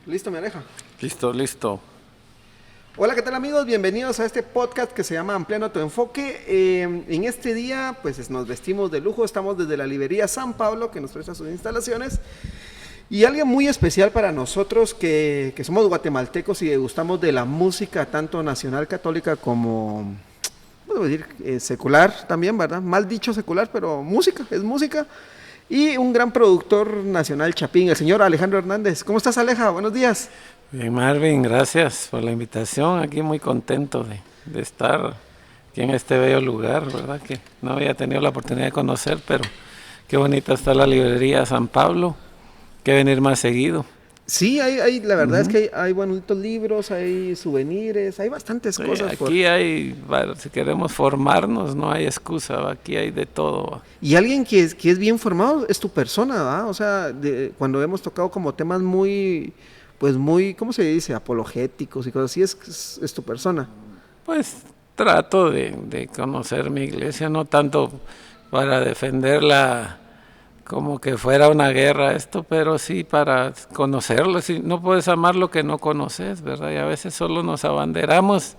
Listo, me aleja. Listo. Hola, ¿qué tal amigos? Bienvenidos a este podcast que se llama Ampliando tu Enfoque. En este día, pues nos vestimos de lujo, estamos desde la librería San Pablo, que nos presta sus instalaciones. Y alguien muy especial para nosotros que somos guatemaltecos y gustamos de la música, tanto nacional católica como, puedo decir, secular también, ¿verdad? Mal dicho secular, pero música, es música. Y un gran productor nacional chapín, el señor Alejandro Hernández. ¿Cómo estás, Aleja? Buenos días. Bien, Marvin, gracias por la invitación. Aquí muy contento de estar aquí en este bello lugar, ¿verdad? Que no había tenido la oportunidad de conocer, pero qué bonita está la librería San Pablo. Que venir más seguido. Sí, la verdad es que hay bonitos libros, hay souvenirs, hay bastantes cosas. Aquí si queremos formarnos, no hay excusa, ¿va? Aquí hay de todo. ¿Va? Y alguien que es bien formado es tu persona, ¿va? O sea, cuando hemos tocado como temas muy, ¿cómo se dice? Apologéticos y cosas así, es tu persona. Pues trato de conocer mi iglesia, no tanto para defenderla como que fuera una guerra esto, pero sí para conocerlo. Sí, no puedes amar lo que no conoces, ¿verdad? Y a veces solo nos abanderamos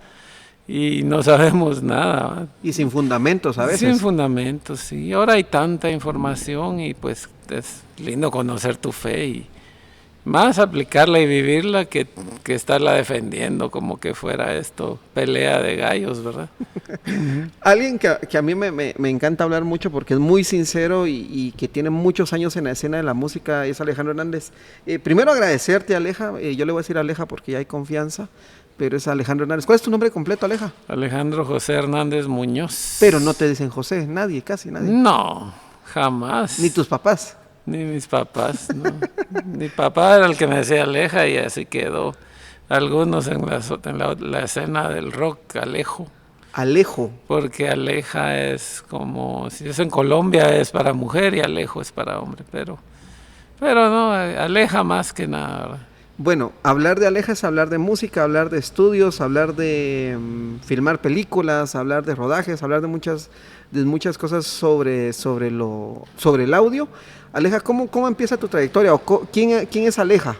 y no sabemos nada, ¿verdad? Y sin fundamentos a veces. Sin fundamentos, sí. Ahora hay tanta información y pues es lindo conocer tu fe y más aplicarla y vivirla que estarla defendiendo como que fuera esto pelea de gallos, ¿verdad? Alguien que a mí me encanta hablar mucho porque es muy sincero y que tiene muchos años en la escena de la música es Alejandro Hernández. Primero agradecerte, Aleja. Yo le voy a decir Aleja porque ya hay confianza, pero es Alejandro Hernández. ¿Cuál es tu nombre completo, Aleja? Alejandro José Hernández Muñoz. Pero no te dicen José, casi nadie. No, jamás. Ni tus papás. Ni mis papás, no. Mi papá era el que me decía Aleja y así quedó. Algunos en la escena del rock, Alejo. Alejo. Porque Aleja es como, si es en Colombia es para mujer y Alejo es para hombre, pero no, Aleja más que nada, ¿verdad? Bueno, hablar de Aleja es hablar de música, hablar de estudios, hablar de filmar películas, hablar de rodajes, hablar de muchas cosas sobre el audio. Aleja, ¿cómo empieza tu trayectoria? ¿Quién es Aleja?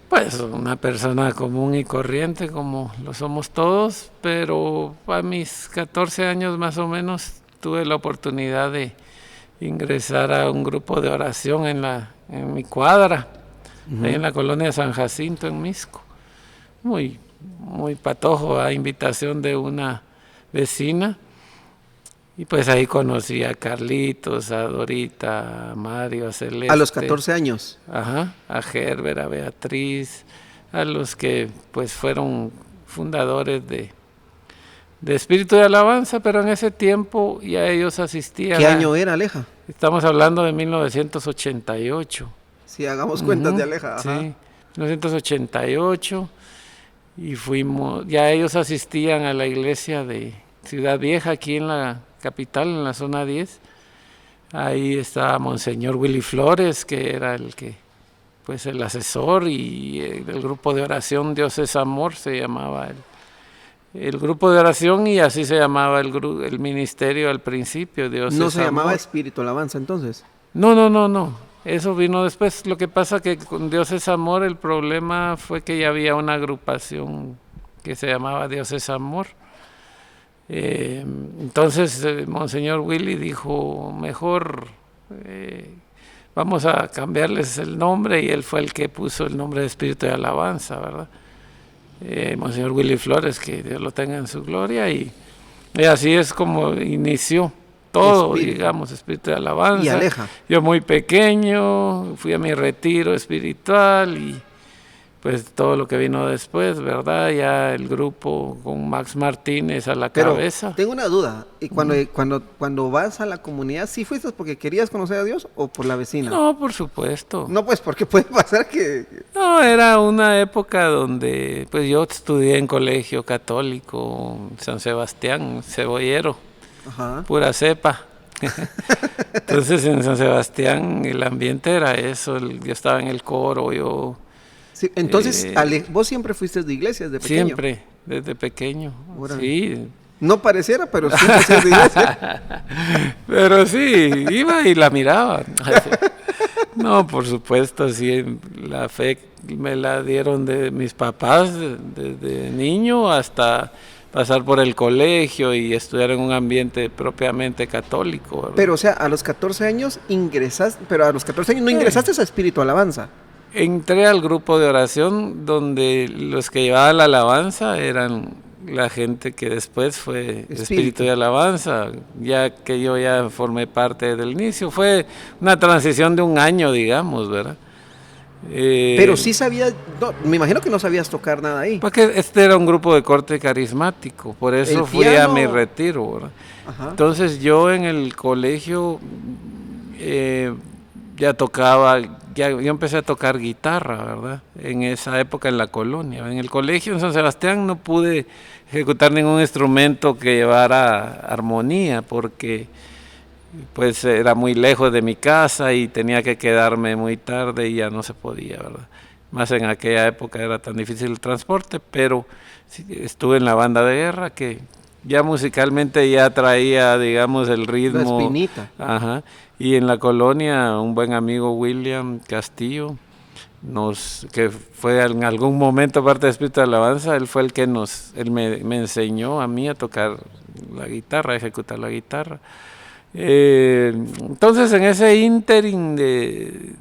Pues una persona común y corriente como lo somos todos, pero a mis 14 años más o menos tuve la oportunidad de ingresar a un grupo de oración en mi cuadra, ahí en la colonia de San Jacinto, en Misco. Muy patojo, a invitación de una vecina. Y pues ahí conocí a Carlitos, a Dorita, a Mario, a Celeste. A los 14 años. Ajá, a Herbert, a Beatriz, a los que pues fueron fundadores de Espíritu de Alabanza, pero en ese tiempo ya ellos asistían. ¿Qué año era, Aleja? Estamos hablando de 1988. Sí, hagamos cuentas de Aleja. Ajá. Sí, 1988 y ya ellos asistían a la iglesia de Ciudad Vieja, aquí en la capital, en la zona 10. Ahí estaba Monseñor Willy Flores, que era el asesor, y el grupo de oración Dios es Amor se llamaba el grupo de oración, y así se llamaba el ministerio al principio, Dios es Amor. ¿No se llamaba Espíritu Alabanza entonces? No. Eso vino después. Lo que pasa que con Dios es Amor el problema fue que ya había una agrupación que se llamaba Dios es Amor. Entonces Monseñor Willy dijo, mejor vamos a cambiarles el nombre, y él fue el que puso el nombre de Espíritu de Alabanza, ¿verdad? Monseñor Willy Flores, que Dios lo tenga en su gloria, y así es como inició todo, Espíritu de Alabanza. Y Aleja. Yo muy pequeño, fui a mi retiro espiritual y pues todo lo que vino después, ¿verdad? Ya el grupo con Max Martínez a la cabeza. Tengo una duda. ¿Y cuando vas a la comunidad, sí fuiste porque querías conocer a Dios o por la vecina? No, por supuesto. No, pues porque puede pasar que... No, era una época donde pues yo estudié en colegio católico, San Sebastián, Cebollero, Ajá. Pura cepa. Entonces en San Sebastián el ambiente era eso, yo estaba en el coro, Sí, entonces, vos siempre fuiste de iglesia desde pequeño. Siempre, desde pequeño. Órale. Sí. No pareciera, pero siempre fuiste de iglesia. Pero sí, iba y la miraba. No, por supuesto, sí, la fe me la dieron de mis papás desde niño hasta pasar por el colegio y estudiar en un ambiente propiamente católico, ¿verdad? Pero, o sea, a los 14 años ingresaste, pero a los 14 años no ingresaste a Espíritu Alabanza. Entré al grupo de oración donde los que llevaban la alabanza eran la gente que después fue Espíritu de Alabanza, ya que yo ya formé parte desde el inicio. Fue una transición de un año, digamos, ¿verdad? Pero sí sabías, no, me imagino que no sabías tocar nada ahí. Porque este era un grupo de corte carismático, por eso fui a mi retiro, ¿verdad? Ajá. Entonces yo en el colegio ya tocaba, yo empecé a tocar guitarra, ¿verdad? En esa época en la colonia. En el colegio en San Sebastián no pude ejecutar ningún instrumento que llevara armonía porque pues era muy lejos de mi casa y tenía que quedarme muy tarde y ya no se podía, ¿verdad? Más en aquella época era tan difícil el transporte, pero sí, estuve en la banda de guerra que ya musicalmente ya traía, digamos, el ritmo. La espinita. Ajá. Y en la colonia un buen amigo, William Castillo, que fue en algún momento parte de Espíritu de Alabanza, él fue el que me enseñó a mí a tocar la guitarra, a ejecutar la guitarra. Entonces en ese ínterin de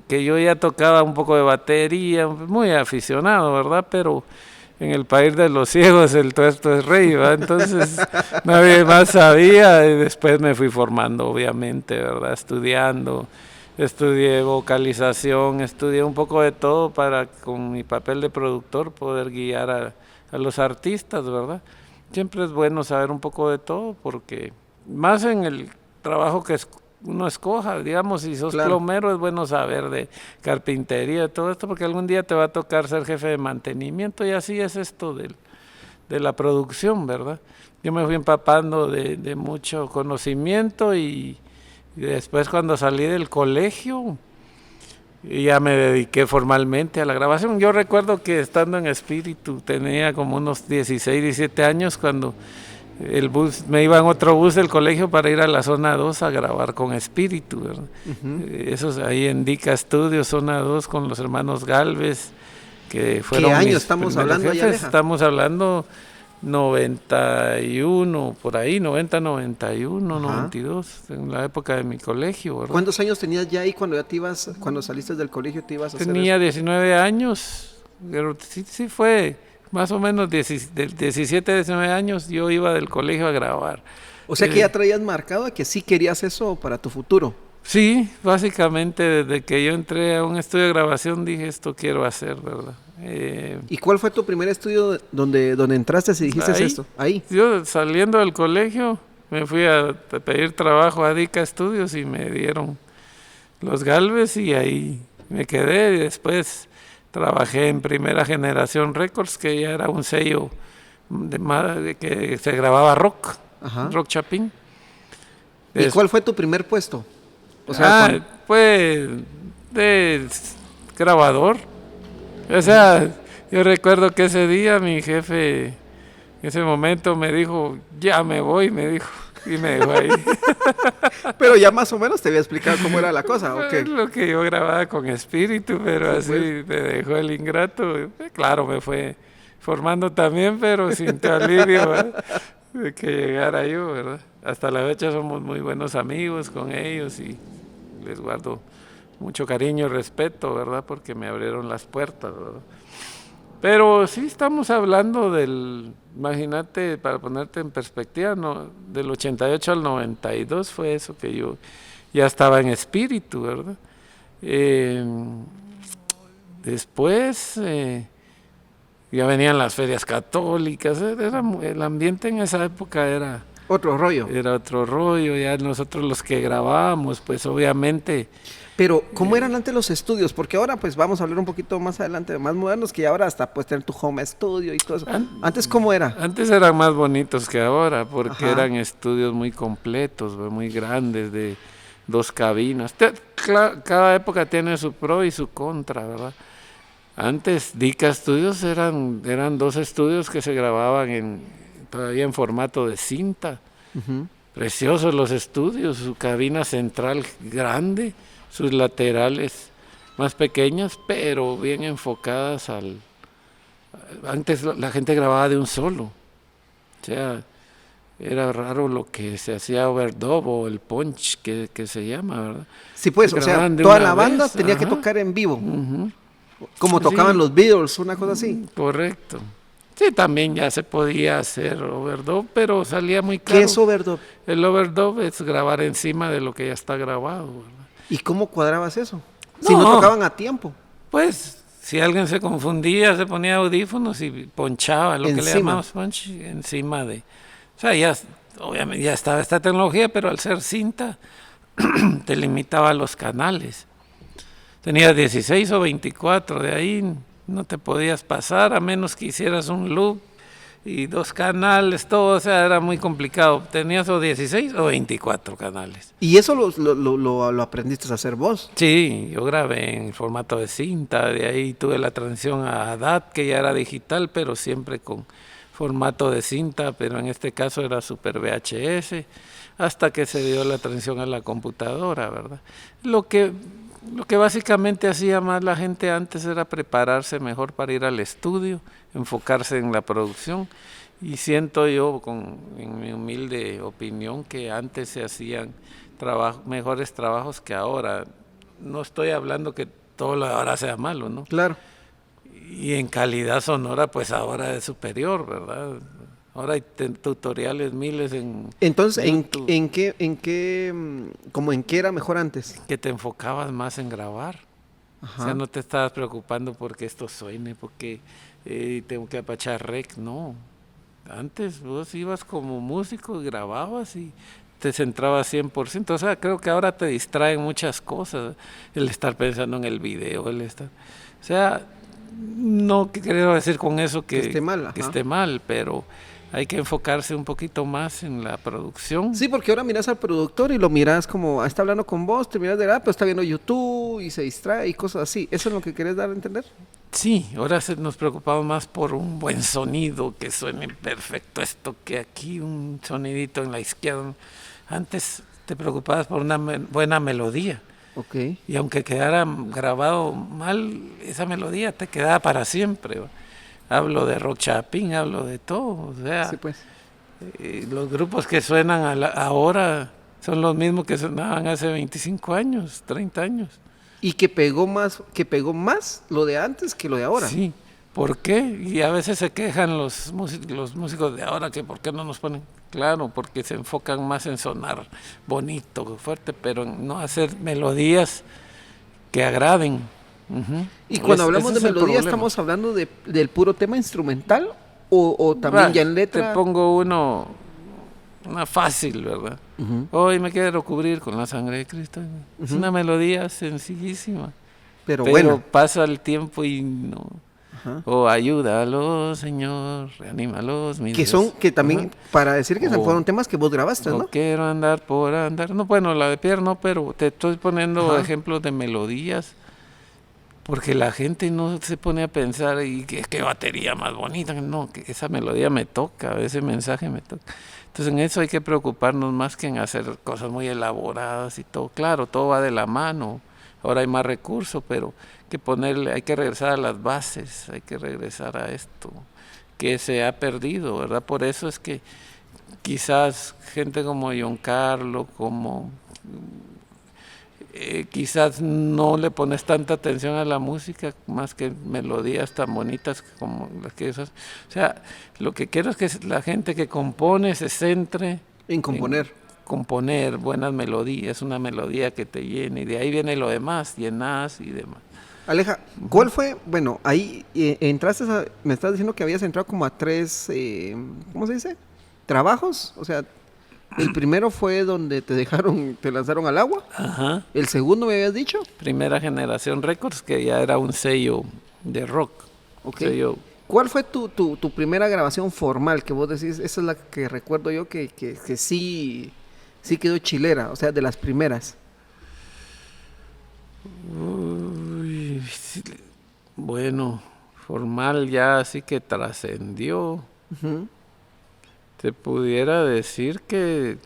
que yo ya tocaba un poco de batería, muy aficionado, ¿verdad? Pero en el país de los ciegos el tuerto es rey, ¿verdad? Entonces nadie más sabía y después me fui formando, obviamente, ¿verdad? Estudié vocalización, estudié un poco de todo para con mi papel de productor poder guiar a los artistas, ¿verdad? Siempre es bueno saber un poco de todo porque más en el trabajo que uno escoja, digamos, si sos plomero es bueno saber de carpintería, de todo esto, porque algún día te va a tocar ser jefe de mantenimiento y así es esto de la producción, ¿verdad? Yo me fui empapando de mucho conocimiento y después cuando salí del colegio ya me dediqué formalmente a la grabación. Yo recuerdo que estando en Espíritu tenía como unos 16, 17 años cuando me iba en otro bus del colegio para ir a la zona 2 a grabar con Espíritu, ¿verdad? Eso ahí en Dica Studios, zona 2 con los hermanos Galvez, que fueron ¿Qué año estamos hablando jefes? Allá, estamos hablando 91, por ahí, 90, 91, 92, en la época de mi colegio, ¿verdad? ¿Cuántos años tenías ya ahí cuando cuando saliste del colegio te ibas a hacer Tenía 19 años, pero sí fue más o menos 17, 19 años yo iba del colegio a grabar. O sea que ya traías marcado que sí querías eso para tu futuro. Sí, básicamente desde que yo entré a un estudio de grabación dije esto quiero hacer, ¿verdad? ¿Y cuál fue tu primer estudio donde entraste y dijiste esto? Ahí. Yo saliendo del colegio me fui a pedir trabajo a Dica Studios y me dieron los Galvez y ahí me quedé y después trabajé en Primera Generación Records, que ya era un sello que se grababa rock, rock chapín. ¿Y cuál fue tu primer puesto? O sea, fue de grabador. O sea, yo recuerdo que ese día mi jefe, en ese momento me dijo, ya me voy, me dijo, y me dejó ahí. Pero ya más o menos te voy a explicar cómo era la cosa, ¿o qué? Lo que yo grababa con Espíritu, pero así me dejó el ingrato. Claro, me fue formando también, pero sin tu alivio, ¿verdad? De que llegara yo, ¿verdad? Hasta la fecha somos muy buenos amigos con ellos y les guardo mucho cariño y respeto, ¿verdad? Porque me abrieron las puertas, ¿verdad? Pero sí estamos hablando imagínate, para ponerte en perspectiva, ¿no? Del 88 al 92 fue eso que yo ya estaba en Espíritu, ¿verdad? Después ya venían las ferias católicas, el ambiente en esa época era otro rollo. Era otro rollo, ya nosotros los que grabábamos, pues obviamente. Pero, ¿cómo eran antes los estudios? Porque ahora, pues, vamos a hablar un poquito más adelante, más modernos, que ahora hasta puedes tener tu home studio y todo eso. ¿Antes cómo era? Antes eran más bonitos que ahora, porque eran estudios muy completos, muy grandes, de 2 cabinas. Cada época tiene su pro y su contra, ¿verdad? Antes, Dica Studios eran 2 estudios que se grababan todavía en formato de cinta. Preciosos los estudios, su cabina central grande, sus laterales más pequeñas, pero bien enfocadas al... Antes la gente grababa de un solo, o sea, era raro lo que se hacía overdub o el punch que se llama, ¿verdad? Sí, pues, Se o sea, grababan de toda una la banda vez, tenía que ajá. tocar en vivo, Ujú. como tocaban Sí. los Beatles, una cosa así. Correcto. Sí, también ya se podía hacer overdub, pero salía muy ¿Qué caro. es overdub? El overdub es grabar encima de lo que ya está grabado, ¿verdad? ¿Y cómo cuadrabas eso? Si no No, tocaban a tiempo, pues si alguien se confundía, se ponía audífonos y ponchaba, lo que le encima. llamamos punch, encima de... O sea, ya, obviamente ya estaba esta tecnología, pero al ser cinta, te limitaba los canales. Tenías 16 o 24, de ahí no te podías pasar a menos que hicieras un loop y 2 canales, todo, o sea, era muy complicado. Tenías o 16 o 24 canales. Y eso lo aprendiste a hacer vos. Sí, yo grabé en formato de cinta, de ahí tuve la transición a DAT, que ya era digital, pero siempre con formato de cinta, pero en este caso era Super VHS, hasta que se dio la transición a la computadora, ¿verdad? Lo que básicamente hacía más la gente antes era prepararse mejor para ir al estudio, enfocarse en la producción, y siento yo, en mi humilde opinión, que antes se hacían mejores trabajos que ahora. No estoy hablando que todo lo de ahora sea malo, ¿no? Claro. Y en calidad sonora, pues ahora es superior, ¿verdad? Ahora hay tutoriales miles en Entonces, YouTube como en qué era mejor antes? que te enfocabas más en grabar. O sea, Ajá. no te estabas preocupando porque esto suene, porque tengo que apachar rec, no. Antes vos ibas como músico y grababas y te centrabas 100%. O sea, creo que ahora te distraen muchas cosas. El estar pensando en el video, el estar... O sea, no quiero decir con eso Que esté mal, que ajá. esté mal, pero hay que enfocarse un poquito más en la producción. Sí, porque ahora miras al productor y lo miras como, está hablando con vos, te miras de pero está viendo YouTube y se distrae y cosas así. ¿Eso es lo que querés dar a entender? Sí, ahora nos preocupamos más por un buen sonido, que suene perfecto esto, que aquí un sonidito en la izquierda. Antes te preocupabas por una buena melodía. Ok. Y aunque quedara grabado mal, esa melodía te quedaba para siempre. ¿Va? Hablo de rock chapín, hablo de todo. O sea, Sí, pues. los grupos que suenan ahora son los mismos que sonaban hace 25 años, 30 años. Y que pegó más lo de antes que lo de ahora. Sí, ¿por qué? Y a veces se quejan los músicos de ahora que por qué no nos ponen. Claro, porque se enfocan más en sonar bonito, fuerte, pero en no hacer melodías que agraden. Ujú. Y cuando hablamos Ese de es el melodía, problema. ¿estamos hablando del puro tema instrumental o también ya en Te letra? pongo una fácil, ¿verdad? Hoy me quiero cubrir con la sangre de Cristo. Es una melodía sencillísima. Pero Pero bueno. pasa el tiempo y no. Ajá. O ayúdalo, Señor, reanímalos, mi Que Dios. son, que también, Ajá. para decir que O- fueron temas que vos grabaste, O ¿no? quiero andar por andar. No, bueno, la de Pierre no, pero te estoy poniendo Ajá. ejemplos de melodías. Porque la gente no se pone a pensar y qué batería más bonita. No, que esa melodía me toca, ese mensaje me toca. Entonces en eso hay que preocuparnos más que en hacer cosas muy elaboradas y todo. Claro, todo va de la mano. Ahora hay más recursos, pero hay que regresar a las bases, hay que regresar a esto que se ha perdido, ¿verdad? Por eso es que quizás gente como John Carlo, como quizás no le pones tanta atención a la música más que melodías tan bonitas como las que esas. O sea, lo que quiero es que la gente que compone se centre En componer. componer buenas melodías, una melodía que te llene, y de ahí viene lo demás, llenas y demás. Aleja, ¿cuál fue? Bueno, ahí me estás diciendo que habías entrado como a 3, ¿cómo se dice? ¿Trabajos? O sea, el primero fue donde te lanzaron al agua. Ajá. El segundo me habías dicho. Primera Generación Records, que ya era un sello de rock. Ok. Sello. ¿Cuál fue tu primera grabación formal que vos decís? Esa es la que recuerdo yo que sí quedó chilera, o sea, de las primeras. Uy, sí, bueno, formal ya así que trascendió. Ujú. Te pudiera decir que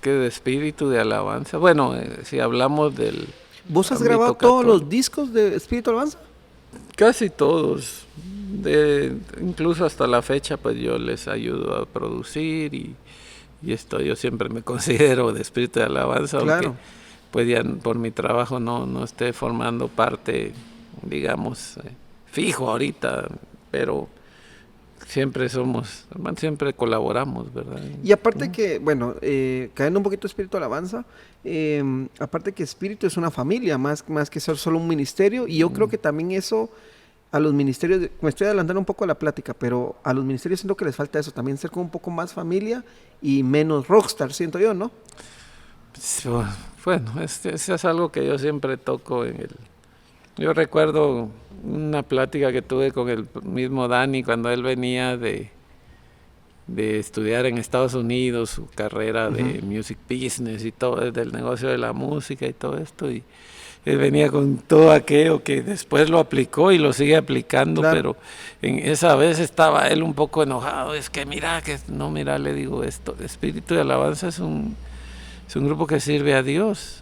de espíritu de alabanza. Bueno, si hablamos del ¿Vos has ámbito grabado todos católico. los discos de Espíritu Alabanza? Casi todos. Incluso hasta la fecha, pues yo les ayudo a producir y esto yo siempre me considero de Espíritu de Alabanza, Claro. aunque pues ya por mi trabajo no esté formando parte, digamos, fijo ahorita, pero siempre siempre colaboramos, ¿verdad? Y aparte que, bueno, cayendo un poquito Espíritu Alabanza, aparte que Espíritu es una familia, más que ser solo un ministerio, y yo creo que también eso a los ministerios, me estoy adelantando un poco a la plática, pero a los ministerios siento que les falta eso, también ser como un poco más familia y menos rockstar, siento yo, ¿no? Sí, bueno, eso es algo que yo siempre toco Yo recuerdo una plática que tuve con el mismo Dani cuando él venía de estudiar en Estados Unidos, su carrera de music business y todo, del negocio de la música y todo esto, y él venía con todo aquello que después lo aplicó y lo sigue aplicando, Claro. pero en esa vez estaba él un poco enojado, es que mira, le digo esto, Espíritu de Alabanza es un grupo que sirve a Dios.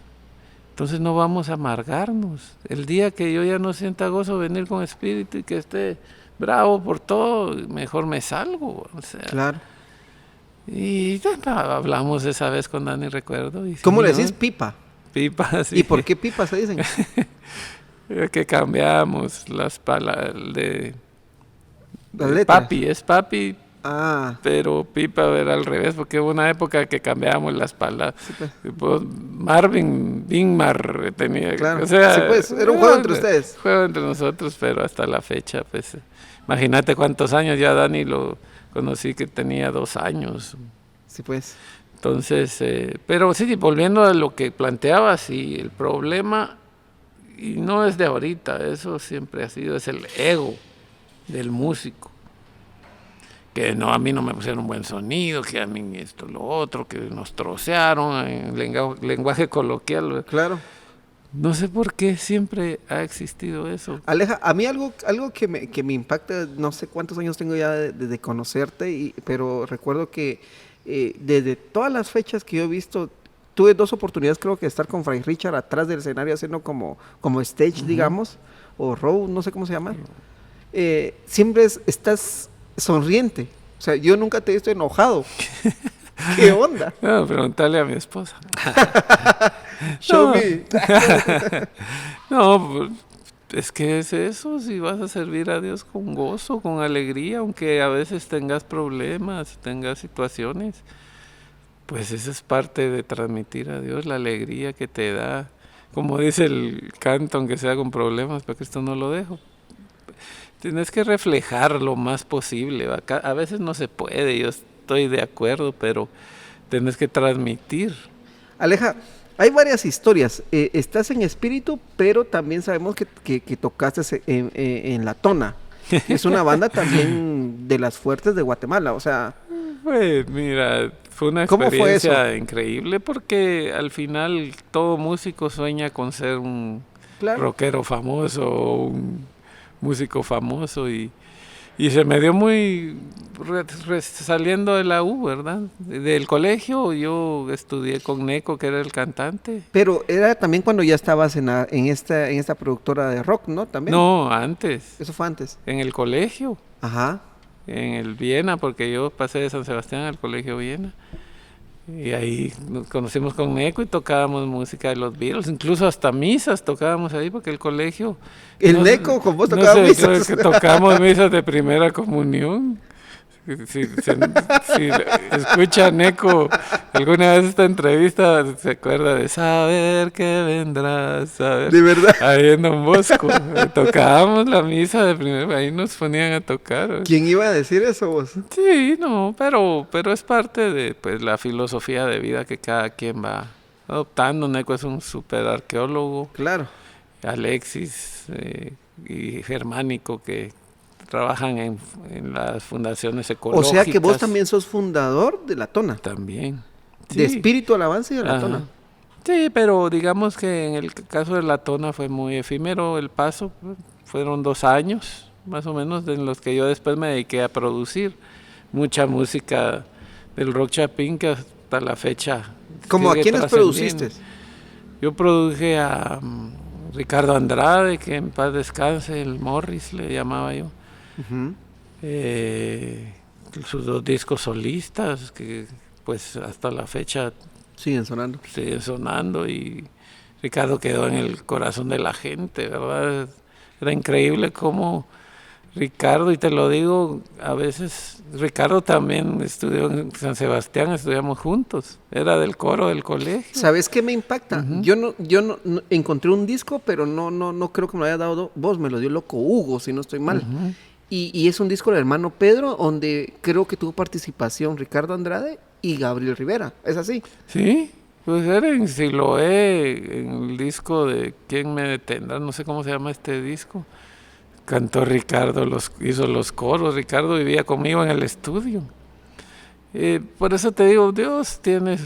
Entonces no vamos a amargarnos. El día que yo ya no sienta gozo venir con espíritu y que esté bravo por todo, mejor me salgo. O sea, Claro. y hablamos esa vez con Dani, recuerdo. Y ¿Cómo sí, le ¿no? decís pipa? Pipa, sí. ¿Y por qué pipa se dicen? Que cambiamos las palabras Las letras. papi, es papi, Ah, pero pipa era al revés, porque hubo una época que cambiamos las palabras. sí, pues. Pues, Marvin, Bingmar tenía, Claro. o sea, Sí, pues, era un juego entre ustedes. Juego entre nosotros, pero hasta la fecha, pues, imagínate cuántos años, ya Dani lo conocí que tenía 2 años. Sí, pues. Entonces, pero sí, volviendo a lo que planteabas, sí, el problema, y no es de ahorita, eso siempre ha sido, es el ego del músico. Que no, a mí no me pusieron un buen sonido, que a mí esto, lo otro, que nos trocearon en lenguaje coloquial. Claro. No sé por qué siempre ha existido eso. Aleja, a mí algo que me impacta, no sé cuántos años tengo ya de conocerte, pero recuerdo que desde todas las fechas que yo he visto, tuve 2 oportunidades creo que de estar con Fray Richard atrás del escenario haciendo como stage, digamos, o row, no sé cómo se llama. Siempre estás sonriente. O sea, yo nunca te he visto enojado. ¿Qué onda? No, preguntarle a mi esposa. Show No. me. No, pues, es que es eso, si vas a servir a Dios con gozo, con alegría, aunque a veces tengas problemas, tengas situaciones, pues eso es parte de transmitir a Dios la alegría que te da. Como dice el canto, aunque sea con problemas, porque esto no lo dejo. Tienes que reflejar lo más posible. A veces no se puede, yo estoy de acuerdo, pero tienes que transmitir. Aleja, hay varias historias. Estás en espíritu, pero también sabemos que tocaste en La Tona. Es una banda también de las fuertes de Guatemala, o sea... Pues mira, fue una ¿Cómo fue experiencia increíble porque al final todo músico sueña con ser un Claro. rockero famoso o un músico famoso y se me dio muy saliendo de la U, ¿verdad? Del colegio yo estudié con Neco, que era el cantante. Pero era también cuando ya estabas en esta productora de rock, ¿no? También. No, antes, Eso fue antes. en el colegio, Ajá. en el Viena, porque yo pasé de San Sebastián al colegio Viena. Y ahí nos conocimos con Neco y tocábamos música de los Beatles, incluso hasta misas tocábamos ahí porque el colegio... El Neco con vos tocaba misas. Creo que tocamos misas de primera comunión. Si escucha Neco alguna vez esta entrevista, se acuerda de saber que vendrás, saber. De verdad. Ahí en Don Bosco, tocábamos la misa de primera, ahí nos ponían a tocar. ¿Quién iba a decir eso vos? Sí, no, pero es parte de pues la filosofía de vida que cada quien va adoptando. Neco es un super arqueólogo, Claro. Alexis y Germánico que trabajan en las fundaciones O ecológicas. sea que vos también sos fundador de La Tona. También. De Sí. Espíritu Alabanza y de La Ajá. Tona. Sí, pero digamos que en el caso de La Tona fue muy efímero el paso. Fueron 2 años, más o menos, en los que yo después me dediqué a producir mucha música del rock chapín que hasta la fecha ¿Cómo a sigue quiénes trascendiendo. produciste? Yo produje a Ricardo Andrade, que en paz descanse, el Morris le llamaba yo. Ujú. Sus 2 discos solistas, que pues hasta la fecha Siguen sonando. siguen sonando, y Ricardo quedó en el corazón de la gente, ¿verdad? Era increíble cómo Ricardo, y te lo digo, a veces Ricardo también estudió en San Sebastián, estudiamos juntos, era del coro del colegio. ¿Sabes qué me impacta? Yo no encontré un disco, pero no creo que me lo haya dado vos, me lo dio Loco Hugo, si no estoy mal. Y es un disco del hermano Pedro, donde creo que tuvo participación Ricardo Andrade y Gabriel Rivera. ¿Es así? Sí, pues era en Siloé, en el disco de ¿Quién me detendrá? No sé cómo se llama este disco. Cantó Ricardo, hizo los coros. Ricardo vivía conmigo en el estudio. Por eso te digo, Dios tiene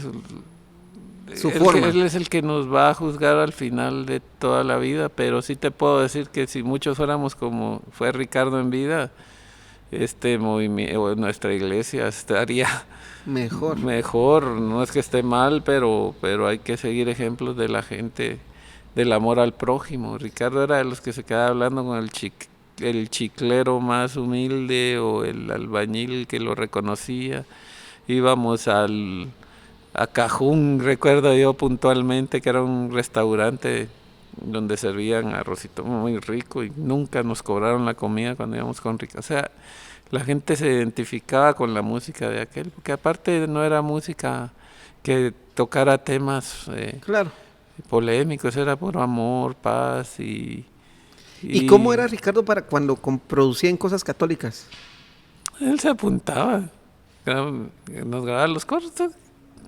Su forma. Él es el que nos va a juzgar al final de toda la vida, pero sí te puedo decir que si muchos fuéramos como fue Ricardo en vida, este movimiento, nuestra iglesia estaría Mejor. mejor. No es que esté mal, pero hay que seguir ejemplos de la gente, del amor al prójimo. Ricardo era de los que se quedaba hablando con el chiclero más humilde o el albañil que lo reconocía. Íbamos a Cajún, recuerdo yo puntualmente, que era un restaurante donde servían arrocito muy rico, y nunca nos cobraron la comida cuando íbamos con Ricardo. O sea, la gente se identificaba con la música de aquel, porque aparte no era música que tocara temas Claro. polémicos, era puro amor, paz ¿Y cómo era Ricardo para cuando producían cosas católicas? él se apuntaba, nos grababa los coros,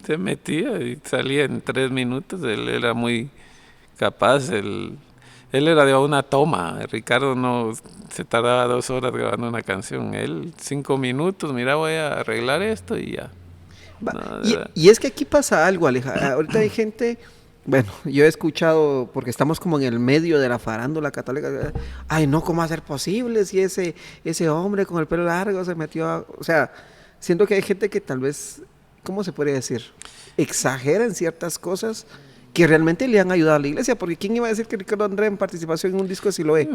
se metía y salía en 3 minutos. Él era muy capaz, él era de una toma. Ricardo no se tardaba 2 horas grabando una canción, él 5 minutos, mira, voy a arreglar esto y ya. Va, No, y es que aquí pasa algo, Aleja. Ahorita hay gente, bueno, yo he escuchado, porque estamos como en el medio de la farándula católica. Ay, no, ¿cómo va a ser posible si ese hombre con el pelo largo se metió o sea, siento que hay gente que tal vez, ¿cómo se podría decir? Exagera en ciertas cosas que realmente le han ayudado a la iglesia, porque ¿quién iba a decir que Ricardo André en participación en un disco de Siloé?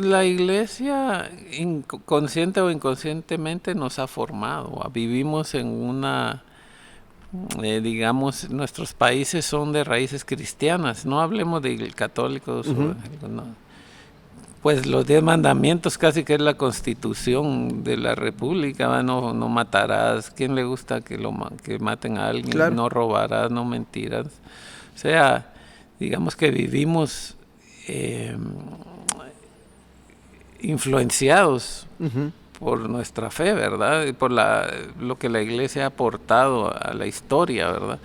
La iglesia, consciente o inconscientemente, nos ha formado. Vivimos en una, digamos, nuestros países son de raíces cristianas. No hablemos de católicos, no. Pues los 10 mandamientos, casi que es la constitución de la república, ¿va? No matarás. ¿Quién le gusta que maten a alguien? Claro. No robarás, no mentirás. O sea, digamos que vivimos influenciados por nuestra fe, ¿verdad? Y por lo que la iglesia ha aportado a la historia, ¿verdad?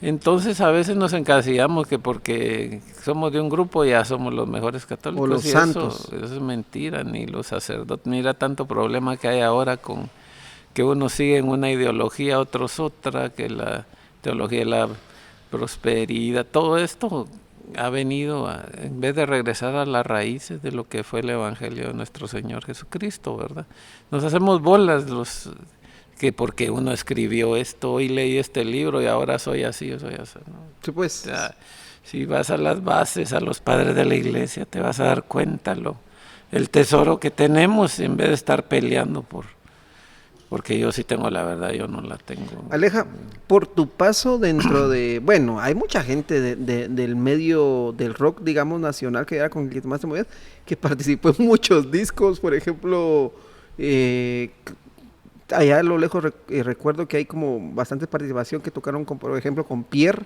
Entonces a veces nos encasillamos que porque somos de un grupo ya somos los mejores católicos. O los y santos. Eso es mentira, ni los sacerdotes. Mira tanto problema que hay ahora con que unos siguen una ideología, otros otra, que la teología de la prosperidad, todo esto ha venido en vez de regresar a las raíces de lo que fue el evangelio de nuestro Señor Jesucristo, ¿verdad? Nos hacemos bolas que porque uno escribió esto, hoy leí este libro y ahora soy así, yo soy así, ¿no? Sí, pues. O sea, si vas a las bases, a los padres de la iglesia, te vas a dar cuenta el tesoro que tenemos, en vez de estar peleando porque yo sí tengo la verdad, yo no la tengo. Aleja, por tu paso dentro de, bueno, hay mucha gente del medio del rock, digamos, nacional, que era con el que más te movías, que participó en muchos discos, por ejemplo, allá a lo lejos recuerdo que hay como bastante participación que tocaron, por ejemplo, con Pierre,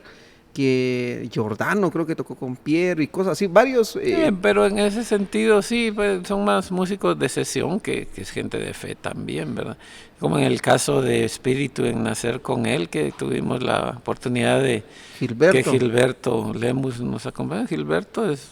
que Giordano creo que tocó con Pierre y cosas así, varios. Pero en ese sentido sí, pues, son más músicos de sesión que es gente de fe también, ¿verdad? Como en el caso de Espíritu en Nacer con Él, que tuvimos la oportunidad de que Gilberto Lemus nos acompañe. Gilberto es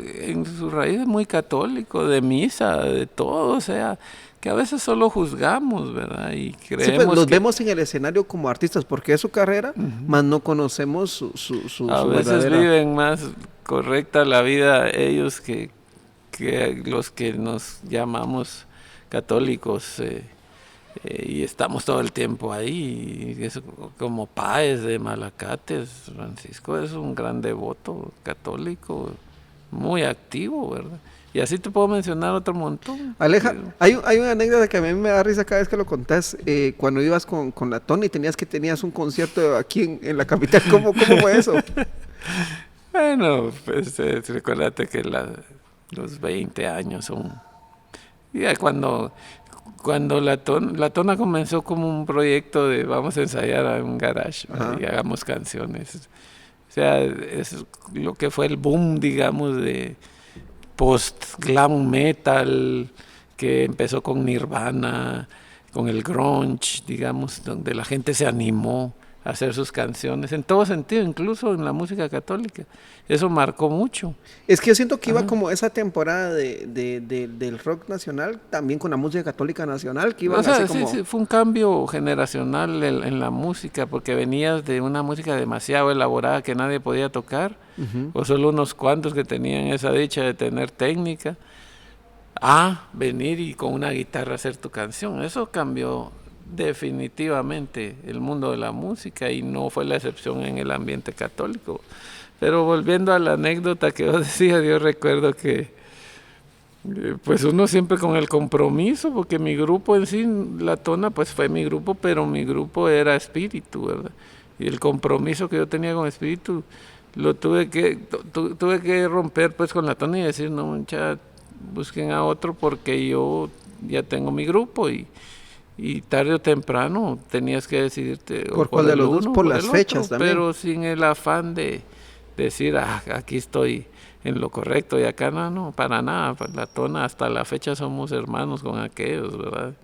en su raíz es muy católico, de misa, de todo, o sea, que a veces solo juzgamos, ¿verdad? Y creemos sí, pues los vemos en el escenario como artistas porque es su carrera, más no conocemos su a veces verdadera... viven más correcta la vida ellos que los que nos llamamos católicos y estamos todo el tiempo ahí. Y es como Páez de Malacates, Francisco es un gran devoto católico, muy activo, ¿verdad? Y así te puedo mencionar otro montón. Aleja, hay una anécdota que a mí me da risa cada vez que lo contás. Cuando ibas con la Tony, tenías un concierto aquí en la capital. ¿Cómo fue eso? Bueno, pues recuérdate que los 20 años son... Ya cuando la Tona comenzó como un proyecto de vamos a ensayar a un garage y hagamos canciones. O sea, es lo que fue el boom, digamos, de post-glam metal, que empezó con Nirvana, con el grunge, digamos, donde la gente se animó a hacer sus canciones, en todo sentido, incluso en la música católica. Eso marcó mucho. Es que yo siento que iba como esa temporada del rock nacional, también con la música católica nacional, que iban así como... Sí, fue un cambio generacional en la música, porque venías de una música demasiado elaborada que nadie podía tocar, o solo unos cuantos que tenían esa dicha de tener técnica, a venir y con una guitarra hacer tu canción. Eso cambió definitivamente el mundo de la música y no fue la excepción en el ambiente católico. Pero volviendo a la anécdota que vos decías, yo recuerdo que pues uno siempre con el compromiso, porque mi grupo en sí, La Tona, pues fue mi grupo, pero mi grupo era Espíritu, ¿verdad? Y el compromiso que yo tenía con Espíritu lo tuve que romper pues con La Tona y decir, no, mucha, busquen a otro porque yo ya tengo mi grupo y tarde o temprano tenías que decidirte por cuál de los dos, por las fechas también, pero sin el afán de decir, aquí estoy en lo correcto y acá no, para nada. La Tona hasta la fecha somos hermanos con aquellos, ¿verdad?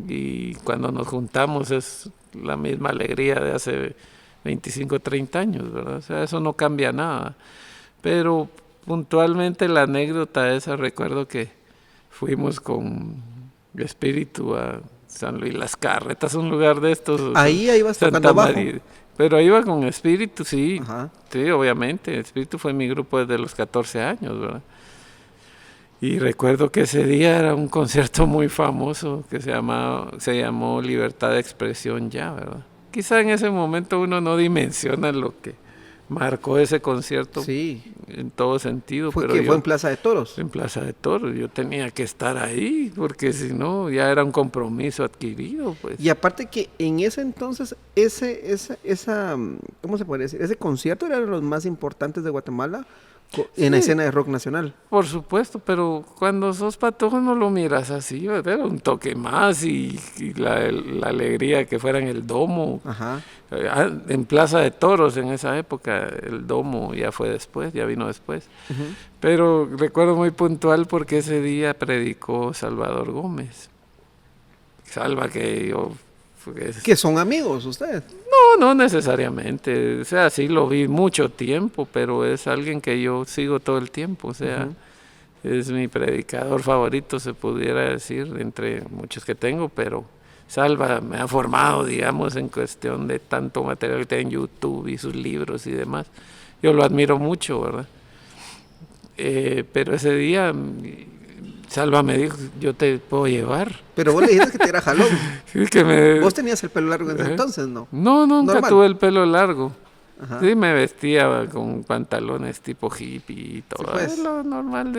Y cuando nos juntamos es la misma alegría de hace 25, 30 años, ¿verdad? O sea, eso no cambia nada. Pero puntualmente la anécdota esa, recuerdo que fuimos con Espíritu a San Luis Las Carretas, un lugar de estos. Ahí ibas tocando bajo. Pero iba con Espíritu, sí. Ajá. Sí, obviamente. Espíritu fue mi grupo desde los 14 años, ¿verdad? Y recuerdo que ese día era un concierto muy famoso que se llamó Libertad de Expresión ya, ¿verdad? Quizá en ese momento uno no dimensiona lo que marcó ese concierto, sí, en todo sentido. Fue en Plaza de Toros. En Plaza de Toros, yo tenía que estar ahí, porque si no, ya era un compromiso adquirido, pues. Y aparte que en ese entonces, esa ¿cómo se puede decir? Ese concierto era de los más importantes de Guatemala en la escena de rock nacional. Por supuesto, pero cuando sos patojo no lo miras así, era un toque más y la alegría que fuera en el Domo. Ajá. En Plaza de Toros en esa época, el Domo ya vino después. Uh-huh. Pero recuerdo muy puntual porque ese día predicó Salvador Gómez. Salva que yo... ¿Que son amigos ustedes? No necesariamente, o sea, sí lo vi mucho tiempo, pero es alguien que yo sigo todo el tiempo, o sea, es mi predicador favorito, se pudiera decir, entre muchos que tengo, pero Salva me ha formado, digamos, en cuestión de tanto material que tiene en YouTube y sus libros y demás. Yo lo admiro mucho, ¿verdad? Pero ese día... Salva me dijo, yo te puedo llevar. Pero vos le dijiste que te era jalón. Sí, ¿Vos tenías el pelo largo en ese entonces, no? No, nunca Normal. tuve el pelo largo. Ajá. Sí, me vestía con pantalones tipo hippie y todo. Sí, pues, es lo normal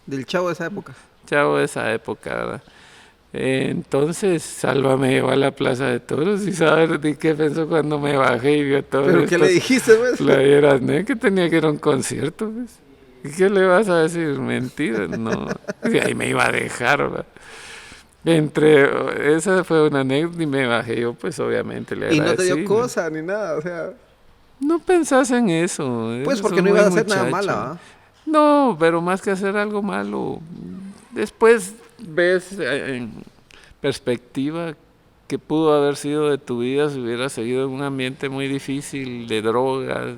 del chavo de esa época. Chavo de esa época, ¿verdad? Entonces, Salva me llevó a la Plaza de Toros y saber de qué pensó cuando me bajé y vio todo. ¿Pero qué le dijiste, pues? Que tenía que ir a un concierto, pues. ¿Y qué le vas a decir? Mentira, no. Y ahí me iba a dejar, ¿verdad? Esa fue una anécdota y me bajé yo, pues obviamente le agradecí. Y no te dio cosa ni nada, o sea... No pensás en eso. Pues porque no ibas a hacer nada malo, ¿ah? No, pero más que hacer algo malo, después ves en perspectiva que pudo haber sido de tu vida si hubieras seguido en un ambiente muy difícil de drogas,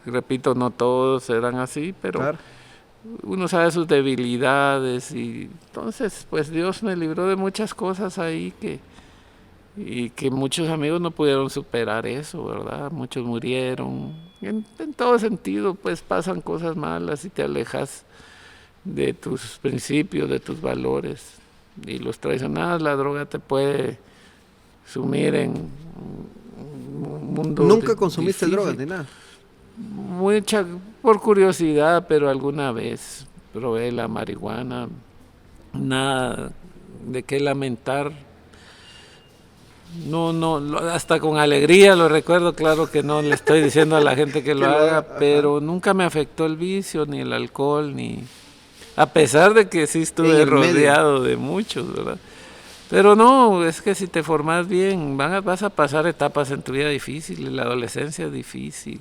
repito, no todos eran así, pero claro, uno sabe sus debilidades y entonces pues Dios me libró de muchas cosas ahí y que muchos amigos no pudieron superar eso, ¿verdad? Muchos murieron, en todo sentido pues pasan cosas malas y te alejas de tus principios, de tus valores. Y los traicionados, la droga te puede sumir en un mundo. ¿Nunca consumiste difícil. drogas ni nada? Mucha por curiosidad, pero alguna vez probé la marihuana. Nada de qué lamentar. No, hasta con alegría lo recuerdo, claro que no le estoy diciendo a la gente que lo haga, pero nunca me afectó el vicio, ni el alcohol, ni... A pesar de que sí estuve rodeado de muchos, ¿verdad? Pero no, es que si te formas bien, vas a pasar etapas en tu vida difíciles, la adolescencia es difícil.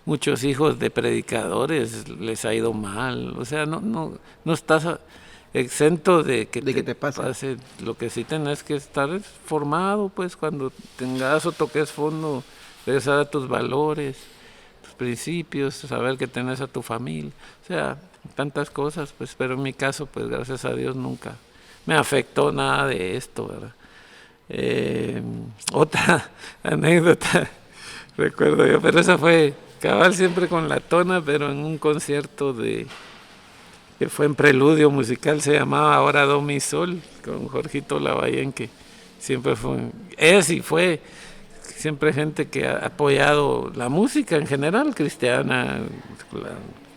Muchos hijos de predicadores les ha ido mal, o sea, no estás exento de que te pase. Lo que sí tenés que estar es formado, pues cuando tengas o toques fondo, regresar a tus valores, tus principios, saber que tenés a tu familia, o sea, tantas cosas, pues, pero en mi caso, pues gracias a Dios nunca me afectó nada de esto, ¿verdad? Otra anécdota, recuerdo yo, pero esa fue cabal siempre con la tona, pero en un concierto que fue en Preludio Musical, se llamaba Ahora Do Mi Sol, con Jorgito Lavallén, que siempre fue siempre gente que ha apoyado la música en general, cristiana.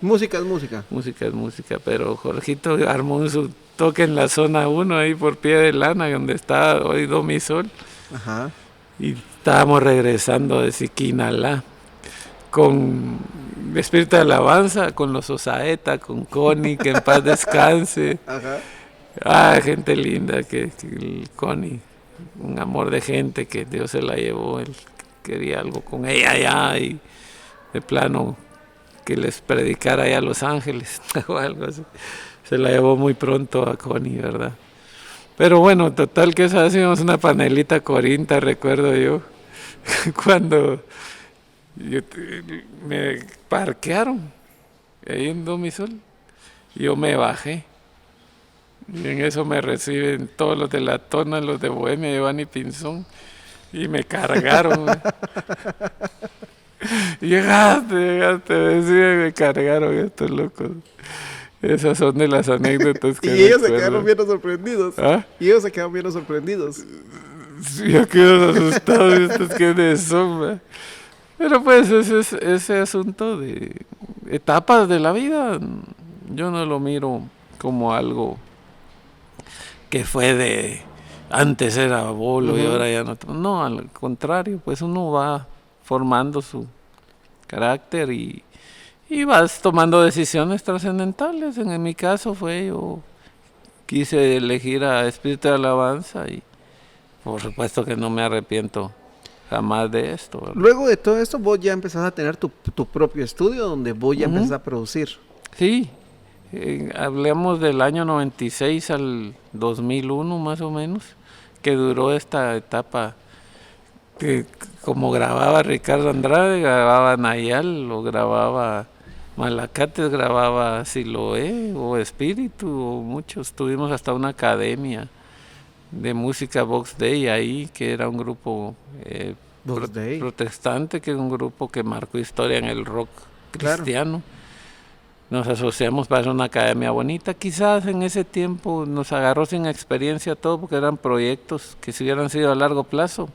Música es música. Música es música, pero Jorgito armó su toque en la zona 1, ahí por Pie de Lana, donde está hoy Do Mi Sol. Ajá. Y estábamos regresando de Siquinalá con Espíritu de Alabanza, con los Osaeta, con Connie, que en paz descanse. Ajá. Gente linda, que el Connie, un amor de gente que Dios se la llevó, él quería algo con ella allá y de plano que les predicara allá a Los Ángeles o algo así. Se la llevó muy pronto a Connie, ¿verdad? Pero bueno, total que esa hacíamos una panelita corinta, recuerdo yo, cuando me parquearon ahí en Do Mi Sol. Yo me bajé y en eso me reciben todos los de La Tona, los de Bohemia, Giovanni Pinzón, y me cargaron. Llegaste, decía, me cargaron estos locos. Esas son de las anécdotas que y ellos se quedaron bien sorprendidos. ¿Ah? Y ellos se quedaron bien sorprendidos. Sí, yo quedo asustado. Estos que son, ¿verdad? Pero pues ese asunto de etapas de la vida, yo no lo miro como algo que fue de antes era bolo y ahora ya no. No, al contrario, pues uno va formando su carácter y vas tomando decisiones trascendentales. En mi caso yo quise elegir a Espíritu de Alabanza y por supuesto que no me arrepiento jamás de esto, ¿verdad? Luego de todo esto, vos ya empezás a tener tu propio estudio donde vos ya empezás a producir. Sí, hablemos del año 96 al 2001 más o menos, que duró esta etapa, que como grababa Ricardo Andrade, grababa Nayal, o grababa Malacates, grababa Siloé, o Espíritu, o muchos. Tuvimos hasta una academia de música Vox Day ahí, que era un grupo protestante, que es un grupo que marcó historia en el rock cristiano. Claro. Nos asociamos para hacer una academia bonita. Quizás en ese tiempo nos agarró sin experiencia todo, porque eran proyectos que si hubieran sido a largo plazo,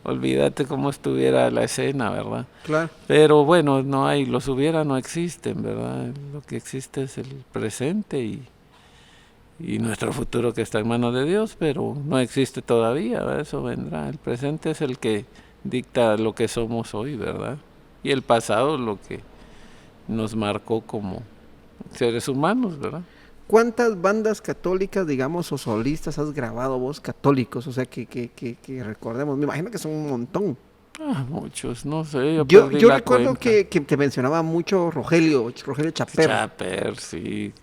olvídate cómo estuviera la escena, ¿verdad? Claro. Pero bueno, los hubiera, no existen, ¿verdad? Lo que existe es el presente y nuestro futuro, que está en manos de Dios, pero no existe todavía, ¿verdad? Eso vendrá. El presente es el que dicta lo que somos hoy, ¿verdad? Y el pasado lo que nos marcó como seres humanos, ¿verdad? ¿Cuántas bandas católicas, digamos, o solistas has grabado vos católicos? O sea, que recordemos, me imagino que son un montón. Muchos, no sé. Yo recuerdo que te mencionaba mucho Rogelio Chaper. Chaper, sí.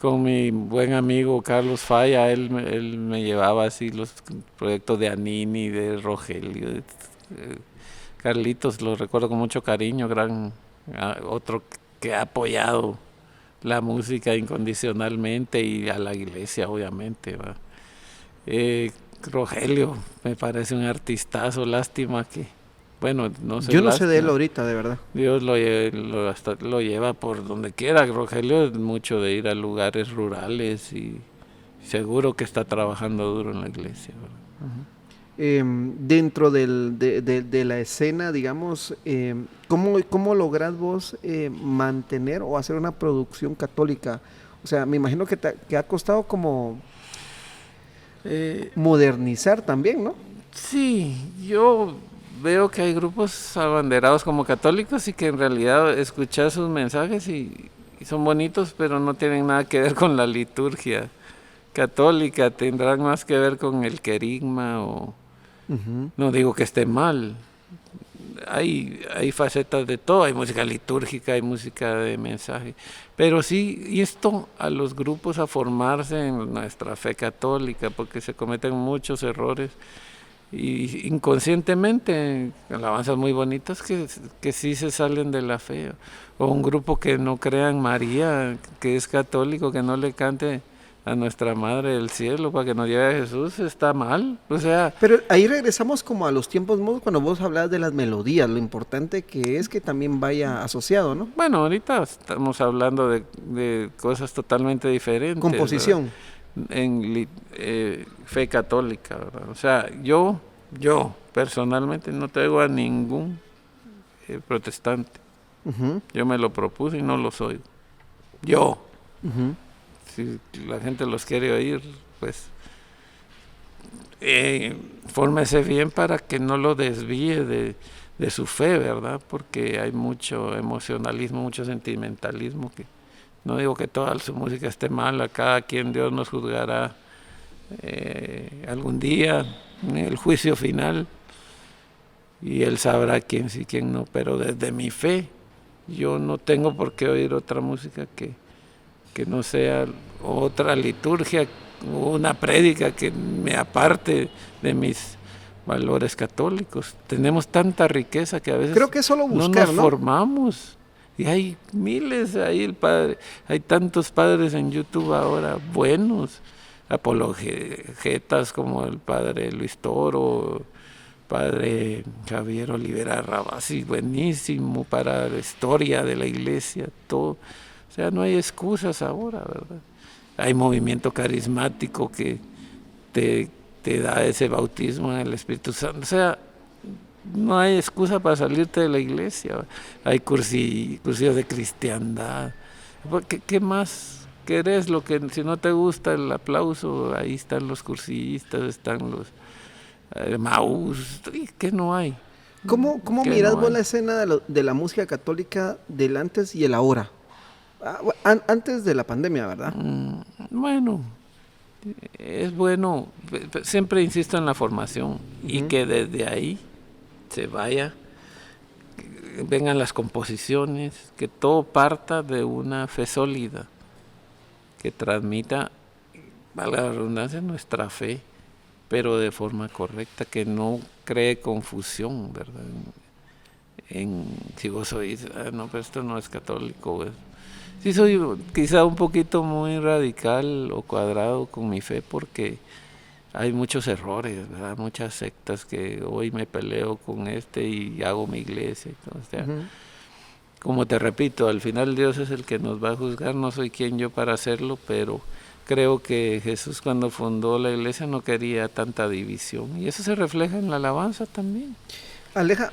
Con mi buen amigo Carlos Falla, él me llevaba así los proyectos de Anini, de Rogelio. Carlitos, lo recuerdo con mucho cariño, otro que ha apoyado la música incondicionalmente y a la iglesia, obviamente, ¿va? Rogelio me parece un artistazo, lástima que, bueno, no sé. Yo no sé de él ahorita, de verdad. Dios lo lleva por donde quiera. Rogelio es mucho de ir a lugares rurales y seguro que está trabajando duro en la iglesia, ¿verdad? Dentro de la escena, digamos, ¿cómo lográs vos mantener o hacer una producción católica? O sea, me imagino que ha costado como modernizar también, ¿no? Sí, yo veo que hay grupos abanderados como católicos y que en realidad escuchas sus mensajes y son bonitos, pero no tienen nada que ver con la liturgia católica, tendrán más que ver con el querigma o... Uh-huh. No digo que esté mal, hay facetas de todo, hay música litúrgica, hay música de mensaje, pero sí, y esto a los grupos a formarse en nuestra fe católica, porque se cometen muchos errores y inconscientemente alabanzas muy bonitas que sí se salen de la fe, o un grupo que no crea en María, que es católico, que no le cante a nuestra Madre del Cielo para que nos lleve a Jesús, está mal, o sea... Pero ahí regresamos como a los tiempos modernos cuando vos hablabas de las melodías, lo importante que es que también vaya asociado, ¿no? Bueno, ahorita estamos hablando de cosas totalmente diferentes. Composición. ¿Verdad? Fe católica, ¿verdad? O sea, yo personalmente no traigo a ningún protestante. Uh-huh. Yo me lo propuse y no lo soy. Yo. Uh-huh. Si la gente los quiere oír, pues fórmese bien para que no lo desvíe de su fe, ¿verdad? Porque hay mucho emocionalismo, mucho sentimentalismo, que no digo que toda su música esté mala, cada quien Dios nos juzgará algún día en el juicio final y Él sabrá quién sí, quién no, pero desde mi fe yo no tengo por qué oír otra música que no sea otra liturgia o una prédica que me aparte de mis valores católicos. Tenemos tanta riqueza que a veces creo que es solo buscar, no nos formamos. Y hay miles, hay tantos padres en YouTube ahora buenos, apologetas como el padre Luis Toro, padre Javier Olivera Rabasi, buenísimo para la historia de la iglesia, todo. O sea, no hay excusas ahora, ¿verdad? Hay movimiento carismático que te da ese bautismo en el Espíritu Santo. O sea, no hay excusa para salirte de la iglesia. Hay cursillos de cristiandad. ¿Qué más querés? Si no te gusta el aplauso, ahí están los cursillistas, están los Maús. ¿Qué no hay? ¿Cómo mirás vos la escena de la música católica del antes y el ahora? Antes de la pandemia, ¿verdad? Bueno, es bueno, siempre insisto en la formación, uh-huh, y que desde ahí se vaya, vengan las composiciones, que todo parta de una fe sólida, que transmita, valga la redundancia, nuestra fe, pero de forma correcta, que no cree confusión, ¿verdad? Si vos oís, no, pero esto no es católico, ¿verdad? Sí soy quizá un poquito muy radical o cuadrado con mi fe porque hay muchos errores, ¿verdad? Muchas sectas que hoy me peleo con y hago mi iglesia. O sea, uh-huh, como te repito, al final Dios es el que nos va a juzgar, no soy quien yo para hacerlo, pero creo que Jesús cuando fundó la iglesia no quería tanta división y eso se refleja en la alabanza también. Aleja,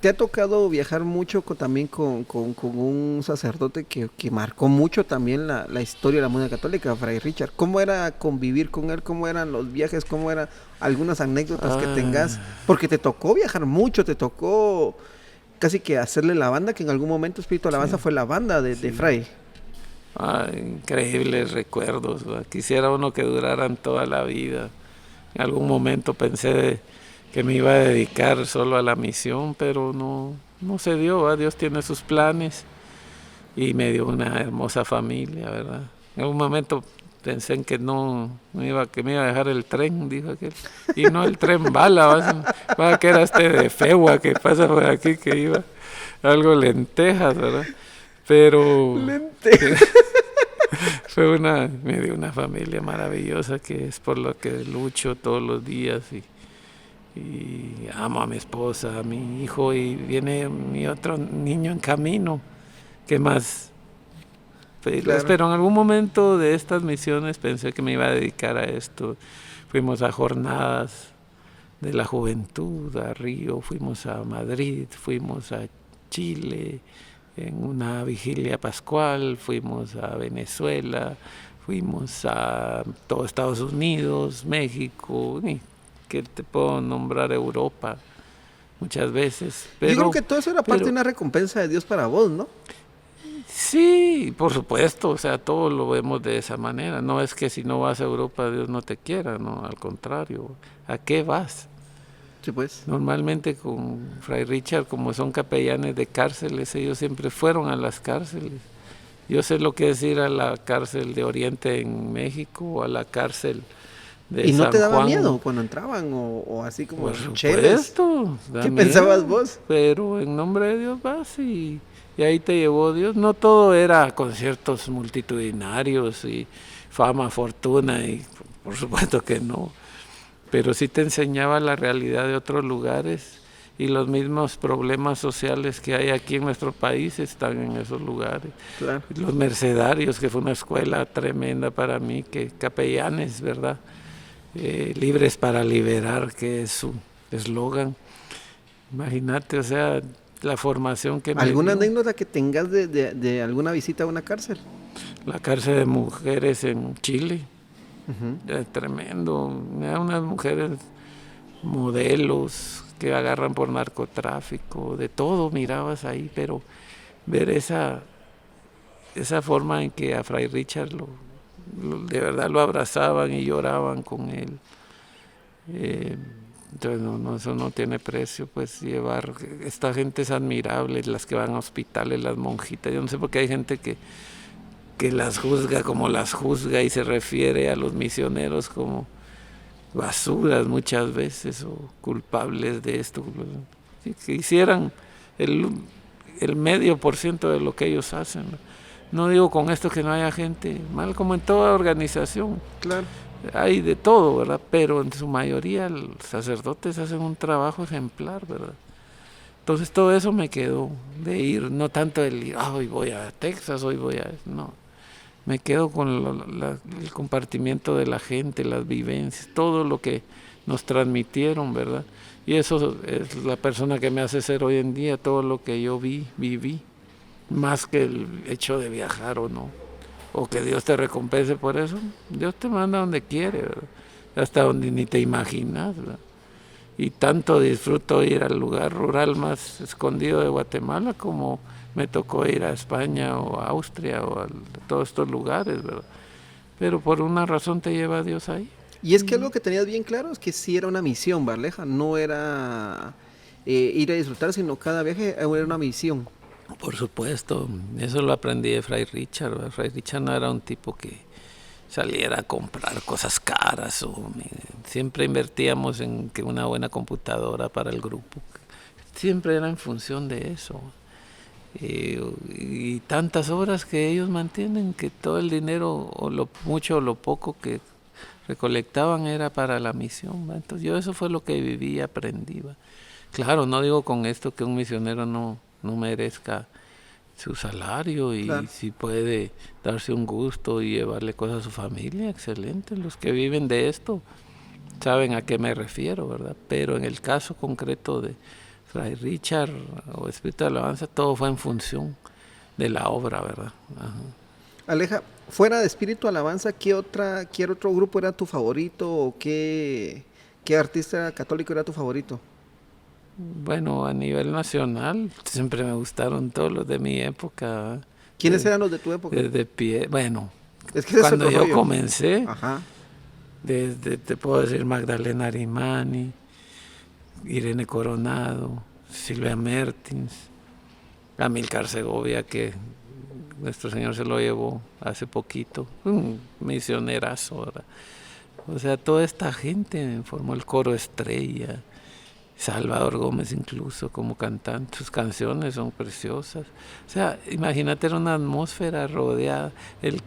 ¿te ha tocado viajar mucho también con un sacerdote que marcó mucho también la historia de la música católica, Fray Richard? ¿Cómo era convivir con él? ¿Cómo eran los viajes? ¿Cómo eran algunas anécdotas que tengas? Porque te tocó viajar mucho, te tocó casi que hacerle la banda, que en algún momento Espíritu Alabanza fue la banda de Fray. Increíbles recuerdos, ¿verdad? Quisiera uno que duraran toda la vida. En algún momento pensé que me iba a dedicar solo a la misión, pero no se dio, ¿verdad? Dios tiene sus planes y me dio una hermosa familia, ¿verdad? En algún momento pensé en que que me iba a dejar el tren, dijo aquel, y no el tren bala, va que era de Fegua que pasa por aquí, que iba algo lentejas, ¿verdad? Pero me dio una familia maravillosa que es por lo que lucho todos los días y amo a mi esposa, a mi hijo y viene mi otro niño en camino. ¿Qué más pedirles. Claro. Pero en algún momento de estas misiones pensé que me iba a dedicar a esto. Fuimos a jornadas de la juventud, a Río, fuimos a Madrid, fuimos a Chile en una vigilia pascual, fuimos a Venezuela, fuimos a todo Estados Unidos, México, que te puedo nombrar Europa muchas veces. Yo creo que todo eso era parte de una recompensa de Dios para vos, ¿no? Sí, por supuesto, o sea, todo lo vemos de esa manera. No es que si no vas a Europa Dios no te quiera, no, al contrario. ¿A qué vas? Sí, pues. Normalmente con Fray Richard, como son capellanes de cárceles, ellos siempre fueron a las cárceles. Yo sé lo que es ir a la cárcel de Oriente en México o a la cárcel de ¿Y no San te daba Juan. miedo cuando entraban o así como Por chéveres? supuesto, da ¿Qué miedo, pensabas vos? pero en nombre de Dios vas y ahí te llevó Dios. No todo era conciertos multitudinarios y fama, fortuna, y por supuesto que no, pero sí te enseñaba la realidad de otros lugares y los mismos problemas sociales que hay aquí en nuestro país están en esos lugares. Claro. Los mercedarios, que fue una escuela tremenda para mí, que capellanes, ¿verdad? Libres para liberar, que es su eslogan. Imagínate, o sea, la formación que me ¿Alguna dio. anécdota que tengas de alguna visita a una cárcel? La cárcel de mujeres en Chile, tremendo. Mira, unas mujeres modelos que agarran por narcotráfico, de todo mirabas ahí, pero ver esa forma en que a Fray Richard de verdad lo abrazaban y lloraban con él. Entonces eso no tiene precio, pues llevar, esta gente es admirable, las que van a hospitales, las monjitas, yo no sé por qué hay gente que las juzga como las juzga y se refiere a los misioneros como basuras muchas veces o culpables de esto, que hicieran el medio por ciento de lo que ellos hacen. No digo con esto que no haya gente mal, como en toda organización. Claro. Hay de todo, ¿verdad? Pero en su mayoría los sacerdotes hacen un trabajo ejemplar, ¿verdad? Entonces todo eso me quedó de ir, no tanto el ir, hoy voy a Texas, hoy voy a... No, me quedo con el compartimiento de la gente, las vivencias, todo lo que nos transmitieron, ¿verdad? Y eso es la persona que me hace ser hoy en día, todo lo que yo viví, más que el hecho de viajar o no, o que Dios te recompense por eso. Dios te manda donde quiere, ¿verdad? Hasta donde ni te imaginas, ¿verdad? Y tanto disfruto ir al lugar rural más escondido de Guatemala como me tocó ir a España o a Austria o a todos estos lugares, ¿verdad? Pero por una razón te lleva Dios ahí. Y es que algo que tenías bien claro es que sí era una misión, Barleja, no era ir a disfrutar, sino cada viaje era una misión. Por supuesto, eso lo aprendí de Fray Richard, ¿verdad? Fray Richard no era un tipo que saliera a comprar cosas caras siempre invertíamos en que una buena computadora para el grupo, siempre era en función de eso. Y tantas obras que ellos mantienen, que todo el dinero o lo mucho o lo poco que recolectaban era para la misión, ¿va? Entonces yo eso fue lo que viví y aprendí, ¿va? Claro, no digo con esto que un misionero no merezca su salario y claro, si puede darse un gusto y llevarle cosas a su familia, excelente. Los que viven de esto saben a qué me refiero, ¿verdad? Pero en el caso concreto de Fray Richard o Espíritu de Alabanza, todo fue en función de la obra, ¿verdad? Ajá. Aleja, fuera de Espíritu Alabanza, ¿qué otro grupo era tu favorito o qué artista católico era tu favorito? Bueno, a nivel nacional siempre me gustaron todos los de mi época. ¿Quiénes eran los de tu época? Desde pie, bueno, es que cuando yo comencé, ajá, te puedo decir Magdalena Arimani, Irene Coronado, Silvia Mertins, Amílcar Segovia, que nuestro Señor se lo llevó hace poquito, un misionerazo, ¿verdad? O sea, toda esta gente formó el coro Estrella, Salvador Gómez incluso como cantante, sus canciones son preciosas. O sea, imagínate, era una atmósfera rodeada, el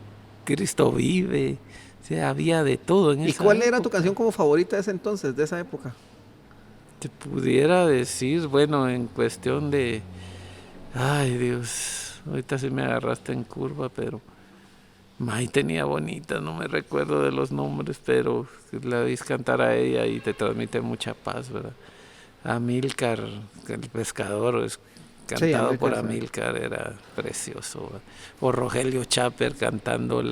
Cristo vive, o sea, había de todo en esa época. ¿Y cuál era tu canción como favorita de ese entonces, de esa época? Te pudiera decir, bueno, en cuestión de, ay Dios, ahorita sí me agarraste en curva, pero May tenía bonita, no me recuerdo de los nombres, pero la oís cantar a ella y te transmite mucha paz, ¿verdad? Amílcar, el pescador, Sí, cantado por América, sí. Amílcar, era precioso, ¿verdad? O Rogelio Chaper cantando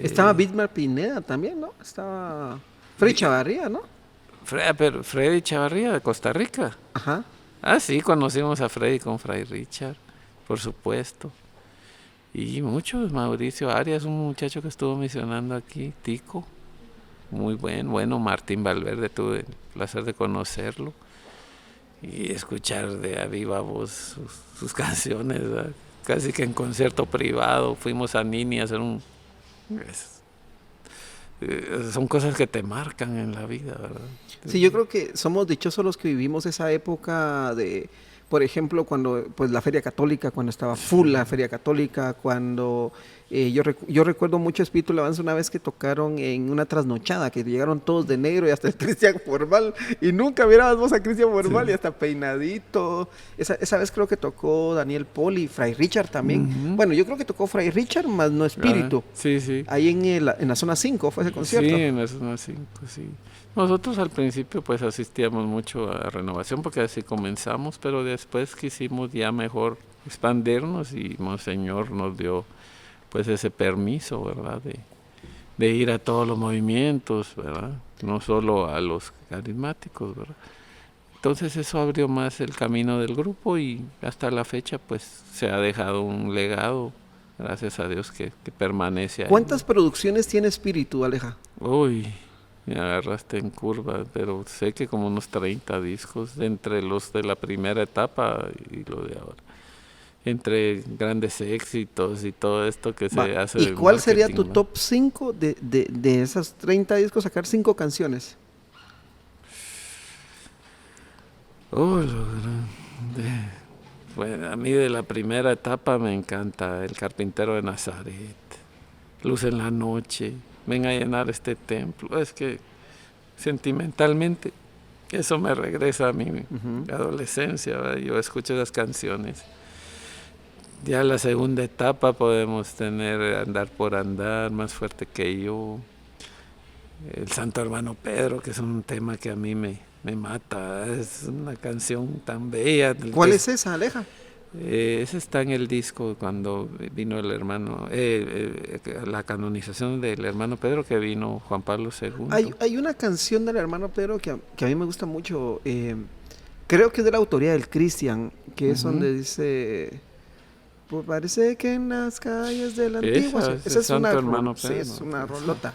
Estaba Bismar Pineda también, ¿no? Estaba Freddy Chavarría, ¿no? Pero Freddy Chavarría de Costa Rica. Ajá. Ah, sí, conocimos a Freddy con Fray Richard, por supuesto. Y muchos, Mauricio Arias, un muchacho que estuvo misionando aquí, Tico, muy bueno, Martín Valverde, tuve el placer de conocerlo y escuchar de a viva voz sus canciones, ¿verdad? Casi que en concierto privado, fuimos a Nini a hacer es- son cosas que te marcan en la vida, ¿verdad? Sí, yo creo que somos dichosos los que vivimos esa época de, por ejemplo, cuando, pues la Feria Católica, cuando estaba full la Feria Católica, cuando yo recuerdo mucho Espíritu Alabanza una vez que tocaron en una trasnochada, que llegaron todos de negro y hasta el Cristian Formal, y nunca mirabas a Cristian Formal y Sí. hasta peinadito. Esa vez creo que tocó Daniel Poli, Fray Richard también. Ujú. Bueno, yo creo que tocó Fray Richard, más no Ah, Espíritu. sí, sí. Ahí en la zona 5 fue ese Sí, concierto. en la zona 5, sí. Nosotros al principio pues asistíamos mucho a Renovación porque así comenzamos, pero después quisimos ya mejor expandirnos y Monseñor nos dio pues ese permiso, ¿verdad? De ir a todos los movimientos, ¿verdad? No solo a los carismáticos, ¿verdad? Entonces eso abrió más el camino del grupo y hasta la fecha pues se ha dejado un legado, gracias a Dios, que permanece ahí. ¿Cuántas producciones tiene Espíritu, Aleja? Uy, me agarraste en curva, pero sé que como unos 30 discos, entre los de la primera etapa y lo de ahora. Entre grandes éxitos y todo esto que Va. se hace ¿Y de cuál sería marketing, tu ¿no? top 5 de esas 30 discos, sacar 5 canciones? Oh, bueno, a mí de la primera etapa me encanta El Carpintero de Nazaret, Luz en la Noche, Ven a llenar este templo. Es que sentimentalmente eso me regresa a mi Ujú. adolescencia, ¿verdad? Yo escucho esas canciones. Ya la segunda etapa podemos tener Andar por Andar, Más Fuerte que Yo, El Santo Hermano Pedro, que es un tema que a mí me mata. Es una canción tan bella. ¿Cuál es esa, Aleja? Ese está en el disco cuando vino el hermano, la canonización del hermano Pedro, que vino Juan Pablo II. Hay una canción del hermano Pedro que a mí me gusta mucho. Creo que es de la autoría del Cristian, que es Ujú. donde dice... Pues parece que en las calles de la antigua... Esa es Esa el es una, Santo Hermano sí, Pedro. es una Esa. rolota.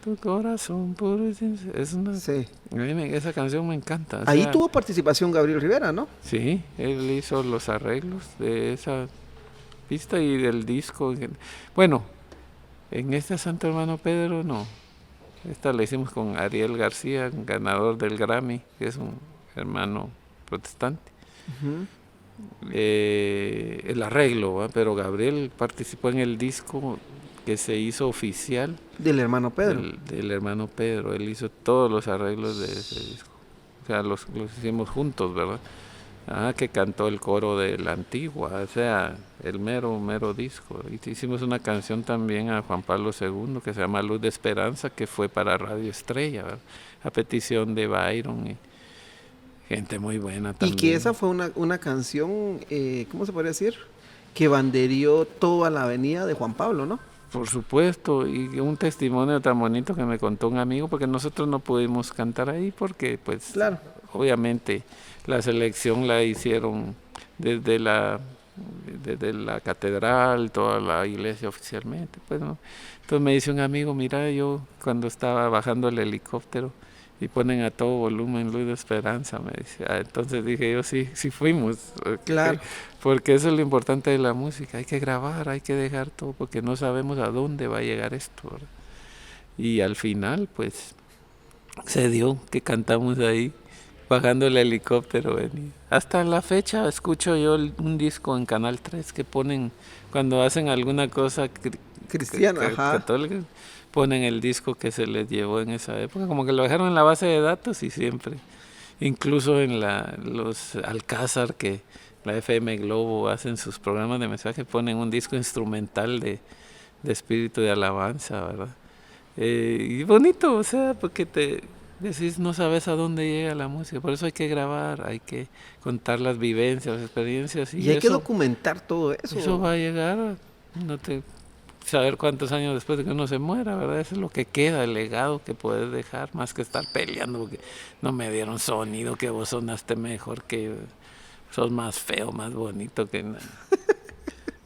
Tu corazón puro y sincero. Es una, Sí. a mí esa canción me encanta. O Ahí sea, tuvo participación Gabriel Rivera, ¿no? sí, él hizo los arreglos de esa pista y del disco. Bueno, en esta Santo Hermano Pedro no. Esta la hicimos con Ariel García, ganador del Grammy, que es un hermano protestante. Ujú. El arreglo, ¿va? Pero Gabriel participó en el disco que se hizo oficial Del hermano Pedro. del hermano Pedro. Él hizo todos los arreglos de ese disco. O sea, los hicimos juntos, ¿verdad? Ah, que cantó el coro de la antigua, o sea, el mero disco. Y hicimos una canción también a Juan Pablo II que se llama Luz de Esperanza, que fue para Radio Estrella, ¿verdad? A petición de Byron y gente muy buena Y también. que esa fue una canción, ¿cómo se podría decir? Que banderió toda la avenida de Juan Pablo, ¿no? Por supuesto, y un testimonio tan bonito que me contó un amigo, porque nosotros no pudimos cantar ahí, porque pues Claro. obviamente la selección la hicieron desde la, desde la catedral, toda la iglesia oficialmente, pues no. Entonces me dice un amigo, mira, yo cuando estaba bajando el helicóptero y ponen a todo volumen Luz de Esperanza, me dice. Ah, entonces dije yo, sí fuimos, Claro. porque eso es lo importante de la música, hay que grabar, hay que dejar todo, porque no sabemos a dónde va a llegar esto, ¿verdad? Y al final, pues, se dio que cantamos ahí, bajando el helicóptero. Hasta la fecha escucho yo un disco en Canal 3 que ponen, cuando hacen alguna cosa Cristiano, ajá. católica, ponen el disco que se les llevó en esa época, como que lo dejaron en la base de datos y siempre, incluso en los Alcázar, que la FM Globo hacen sus programas de mensaje, ponen un disco instrumental de espíritu de alabanza, ¿verdad? Y bonito, o sea, porque te decís, no sabes a dónde llega la música, por eso hay que grabar, hay que contar las vivencias, las experiencias, Y hay que documentar todo eso. Eso va a llegar, no te saber cuántos años después de que uno se muera, ¿verdad? Eso es lo que queda, el legado que puedes dejar, más que estar peleando porque no me dieron sonido, que vos sonaste mejor, que sos más feo, más bonito que nada.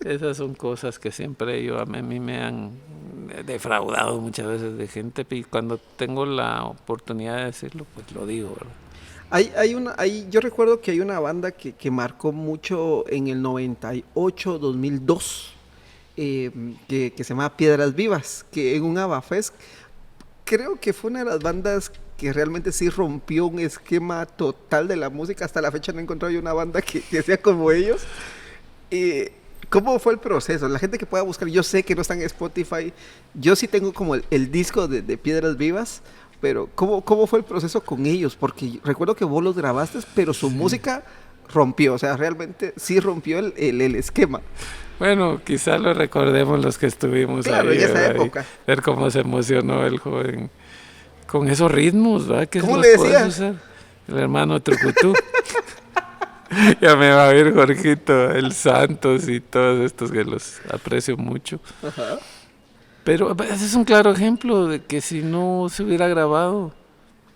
Esas son cosas que siempre a mí me han defraudado muchas veces de gente, y cuando tengo la oportunidad de decirlo, pues lo digo, ¿verdad? Yo recuerdo que hay una banda que marcó mucho en el 98, 2002, que se llama Piedras Vivas, que en un ABBA-Fest creo que fue una de las bandas que realmente sí rompió un esquema total de la música. Hasta la fecha no he encontrado yo una banda que sea como ellos. ¿Cómo fue el proceso? La gente que pueda buscar, yo sé que no está en Spotify, yo sí tengo como el disco de Piedras Vivas, pero ¿cómo fue el proceso con ellos? Porque recuerdo que vos los grabaste, pero su música rompió, o sea, realmente sí rompió el esquema. Bueno, quizá lo recordemos los que estuvimos claro, ahí, en esa ¿verdad? época. Y ver cómo se emocionó el joven con esos ritmos, ¿verdad? Que ¿Cómo le decías? El hermano Trucutú. Ya me va a ver Jorgito, el Santos y todos estos que los aprecio mucho. Ajá. Pero ese es un claro ejemplo de que si no se hubiera grabado,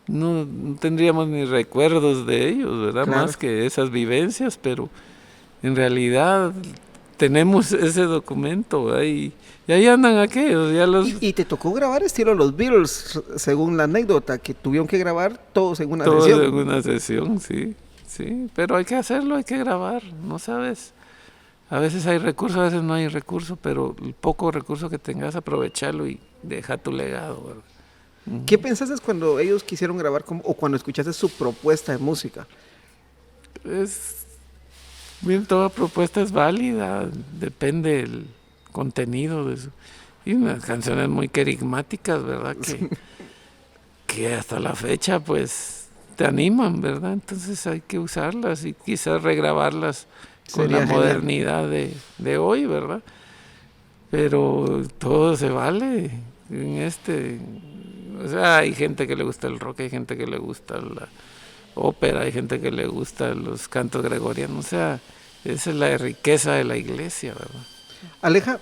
no tendríamos ni recuerdos de ellos, ¿verdad? Claro. Más que esas vivencias, pero en realidad tenemos ese documento, ¿verdad? Y ahí andan aquellos, ya los... Y te tocó grabar estilo los Beatles, según la anécdota, que tuvieron que grabar todos en una todos sesión. en una sesión, sí, pero hay que hacerlo, hay que grabar, no sabes. A veces hay recursos, a veces no hay recursos, pero el poco recurso que tengas, aprovecharlo y deja tu legado, ¿verdad? ¿Qué pensaste cuando ellos quisieron grabar o cuando escuchaste su propuesta de música? Bien, toda propuesta es válida, depende del contenido de eso. Y unas canciones muy carismáticas, ¿verdad? Que hasta la fecha, pues, te animan, ¿verdad? Entonces hay que usarlas y quizás regrabarlas con Sería la genial. modernidad de hoy, ¿verdad? Pero todo se vale o sea, hay gente que le gusta el rock, hay gente que le gusta la ópera, hay gente que le gusta los cantos gregorianos, o sea, esa es la riqueza de la iglesia, ¿verdad? Aleja,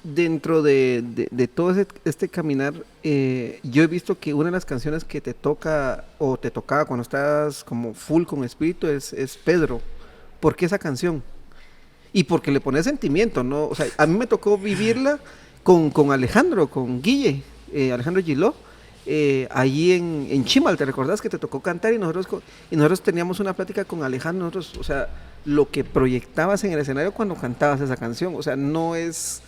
dentro de todo este caminar, yo he visto que una de las canciones que te toca o te tocaba cuando estás como full con espíritu es Pedro. ¿Por qué esa canción? Y porque le pones sentimiento, ¿no? O sea, a mí me tocó vivirla con Alejandro, con Guille, Alejandro Giló, allí en Chimal. ¿Te recordás que te tocó cantar y nosotros teníamos una plática con Alejandro? Nosotros, o sea, lo que proyectabas en el escenario cuando cantabas esa canción, o sea, no es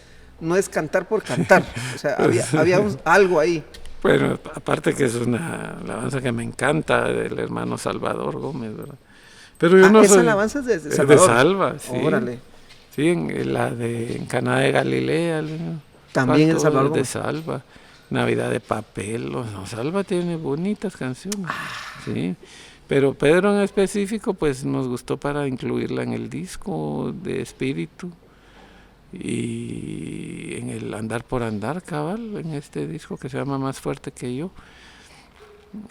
cantar por cantar, o sea, había algo ahí. Bueno, aparte que es una alabanza que me encanta, del hermano Salvador Gómez, ¿verdad? Pero yo no esa soy... alabanza es de Es Salvador. de Salva, sí. Órale. Sí, en Caná de Galilea. También El Salvador de Gómez. Salva. Navidad de Papel. No, Salva tiene bonitas canciones. Sí. Pero Pedro en específico, pues nos gustó para incluirla en el disco de Espíritu. Y en el Andar por Andar, cabal, en este disco que se llama Más Fuerte que Yo.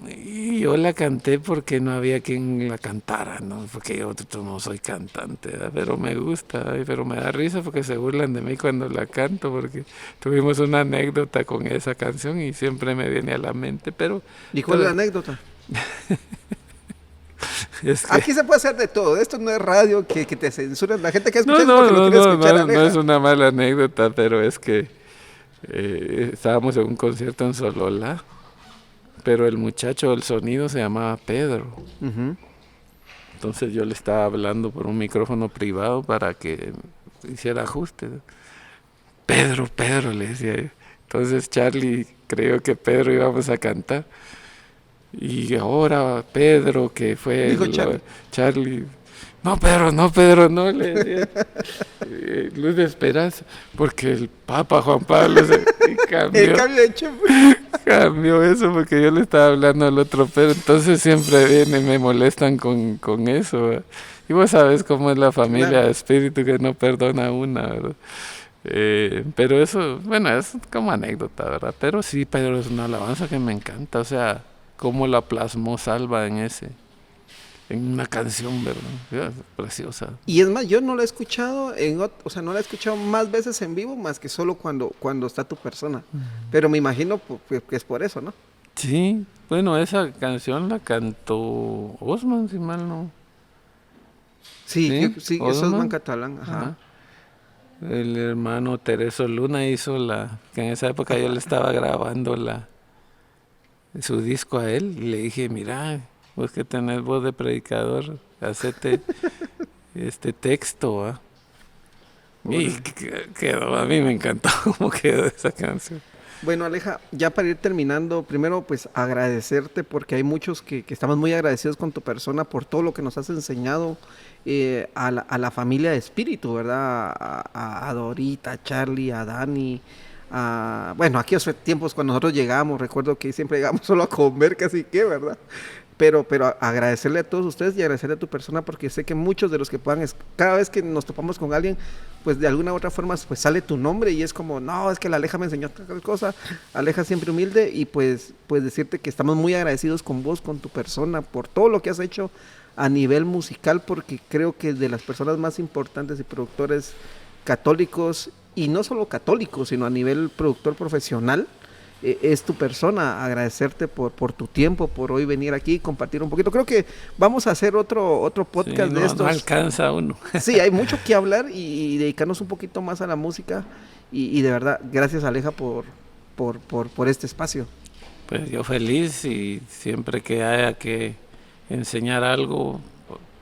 Y yo la canté porque no había quien la cantara, ¿no? Porque yo no soy cantante, ¿verdad? Pero me gusta, pero me da risa porque se burlan de mí cuando la canto, porque tuvimos una anécdota con esa canción y siempre me viene a la mente, pero... ¿Y cuál es la anécdota? Es que... Aquí se puede hacer de todo, esto no es radio que te censuran, la gente que escucha No, porque lo quiere escuchar. no es una mala anécdota, pero es que estábamos en un concierto en Sololá, pero el muchacho del sonido se llamaba Pedro. Uh-huh. Entonces yo le estaba hablando por un micrófono privado para que hiciera ajustes. Pedro, le decía yo. Entonces Charlie creyó que Pedro íbamos a cantar. Y ahora Pedro, que fue... Dijo Charlie... No, Pedro, no, le decía. Luz de esperanza, porque el Papa Juan Pablo cambió. El cambio de hecho. Cambió eso porque yo le estaba hablando al otro Pedro, entonces siempre vienen y me molestan con eso, ¿verdad? Y vos sabes cómo es la familia de espíritu que no perdona una, ¿verdad? Pero eso, bueno, es como anécdota, ¿verdad? Pero sí, pero es una alabanza que me encanta, o sea, cómo la plasmó Salva en una canción, ¿verdad? Es preciosa. Y es más, yo no la he escuchado o sea, no la he escuchado más veces en vivo, más que solo cuando está tu persona. Pero me imagino que es por eso, ¿no? Sí, bueno, esa canción la cantó Osman, si mal no. Sí, Sí, sí, eso es Osman. Man Catalán, ajá. Ajá. El hermano Tereso Luna hizo que en esa época yo le estaba grabando su disco a él y le dije, mira, vos que tenés voz de predicador, hacete este texto, ¿va? Y quedó, a mí me encantó cómo quedó esa canción. Bueno, Aleja, ya para ir terminando, primero pues agradecerte porque hay muchos que estamos muy agradecidos con tu persona por todo lo que nos has enseñado a la familia de espíritu, ¿verdad? A Dorita, a Charlie, a Dani, bueno, aquí hace tiempos cuando nosotros llegamos, recuerdo que siempre llegamos solo a comer casi que, ¿verdad? Pero agradecerle a todos ustedes y agradecerle a tu persona porque sé que muchos de los que puedan, cada vez que nos topamos con alguien, pues de alguna u otra forma pues sale tu nombre y es como, no, es que la Aleja me enseñó tal cosa, Aleja siempre humilde y pues decirte que estamos muy agradecidos con vos, con tu persona, por todo lo que has hecho a nivel musical porque creo que de las personas más importantes y productores católicos y no solo católicos, sino a nivel productor profesional, es tu persona, agradecerte por tu tiempo, por hoy venir aquí y compartir un poquito. Creo que vamos a hacer otro podcast Sí, de estos. No alcanza uno. Sí, hay mucho que hablar y dedicarnos un poquito más a la música y de verdad, gracias Aleja por este espacio. Pues yo feliz y siempre que haya que enseñar algo,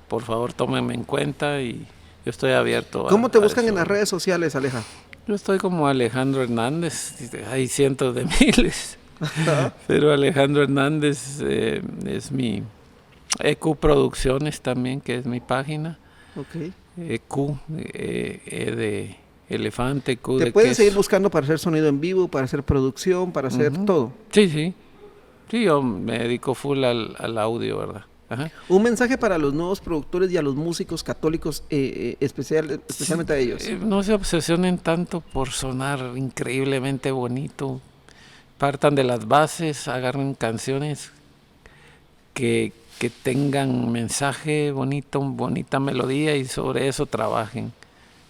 por favor tómenme en cuenta y yo estoy abierto. ¿Cómo te buscan eso. en las redes sociales, Aleja? Yo estoy como Alejandro Hernández, hay cientos de miles, pero Alejandro Hernández es mi EQ Producciones también, que es mi página. Ok. EQ, de elefante, Q Te de pueden queso. seguir buscando para hacer sonido en vivo, para hacer producción, para hacer todo. Sí, sí. Sí, yo me dedico full al audio, ¿verdad? Ajá. Un mensaje para los nuevos productores y a los músicos católicos, especialmente a ellos. No se obsesionen tanto por sonar increíblemente bonito. Partan de las bases, agarren canciones que tengan mensaje bonito, bonita melodía y sobre eso trabajen.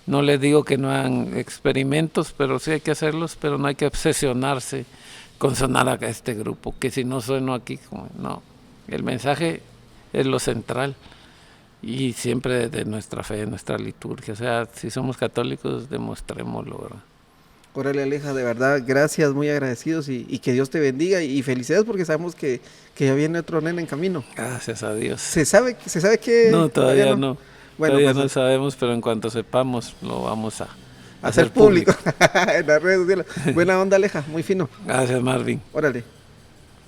No les digo que no hagan experimentos, pero sí hay que hacerlos, pero no hay que obsesionarse con sonar a este grupo, que si no sueno aquí, no. El mensaje es lo central y siempre de nuestra fe, de nuestra liturgia. O sea, si somos católicos, demostrémoslo, ¿verdad? Órale, Aleja, de verdad, gracias, muy agradecidos y que Dios te bendiga y felicidades porque sabemos que ya viene otro nene en camino. Gracias a Dios. ¿Se sabe que...? No, todavía no. Bueno, todavía pues, no sabemos, pero en cuanto sepamos, lo vamos a hacer público en las redes sociales. Buena onda, Aleja, muy fino. Gracias, Marvin. Órale.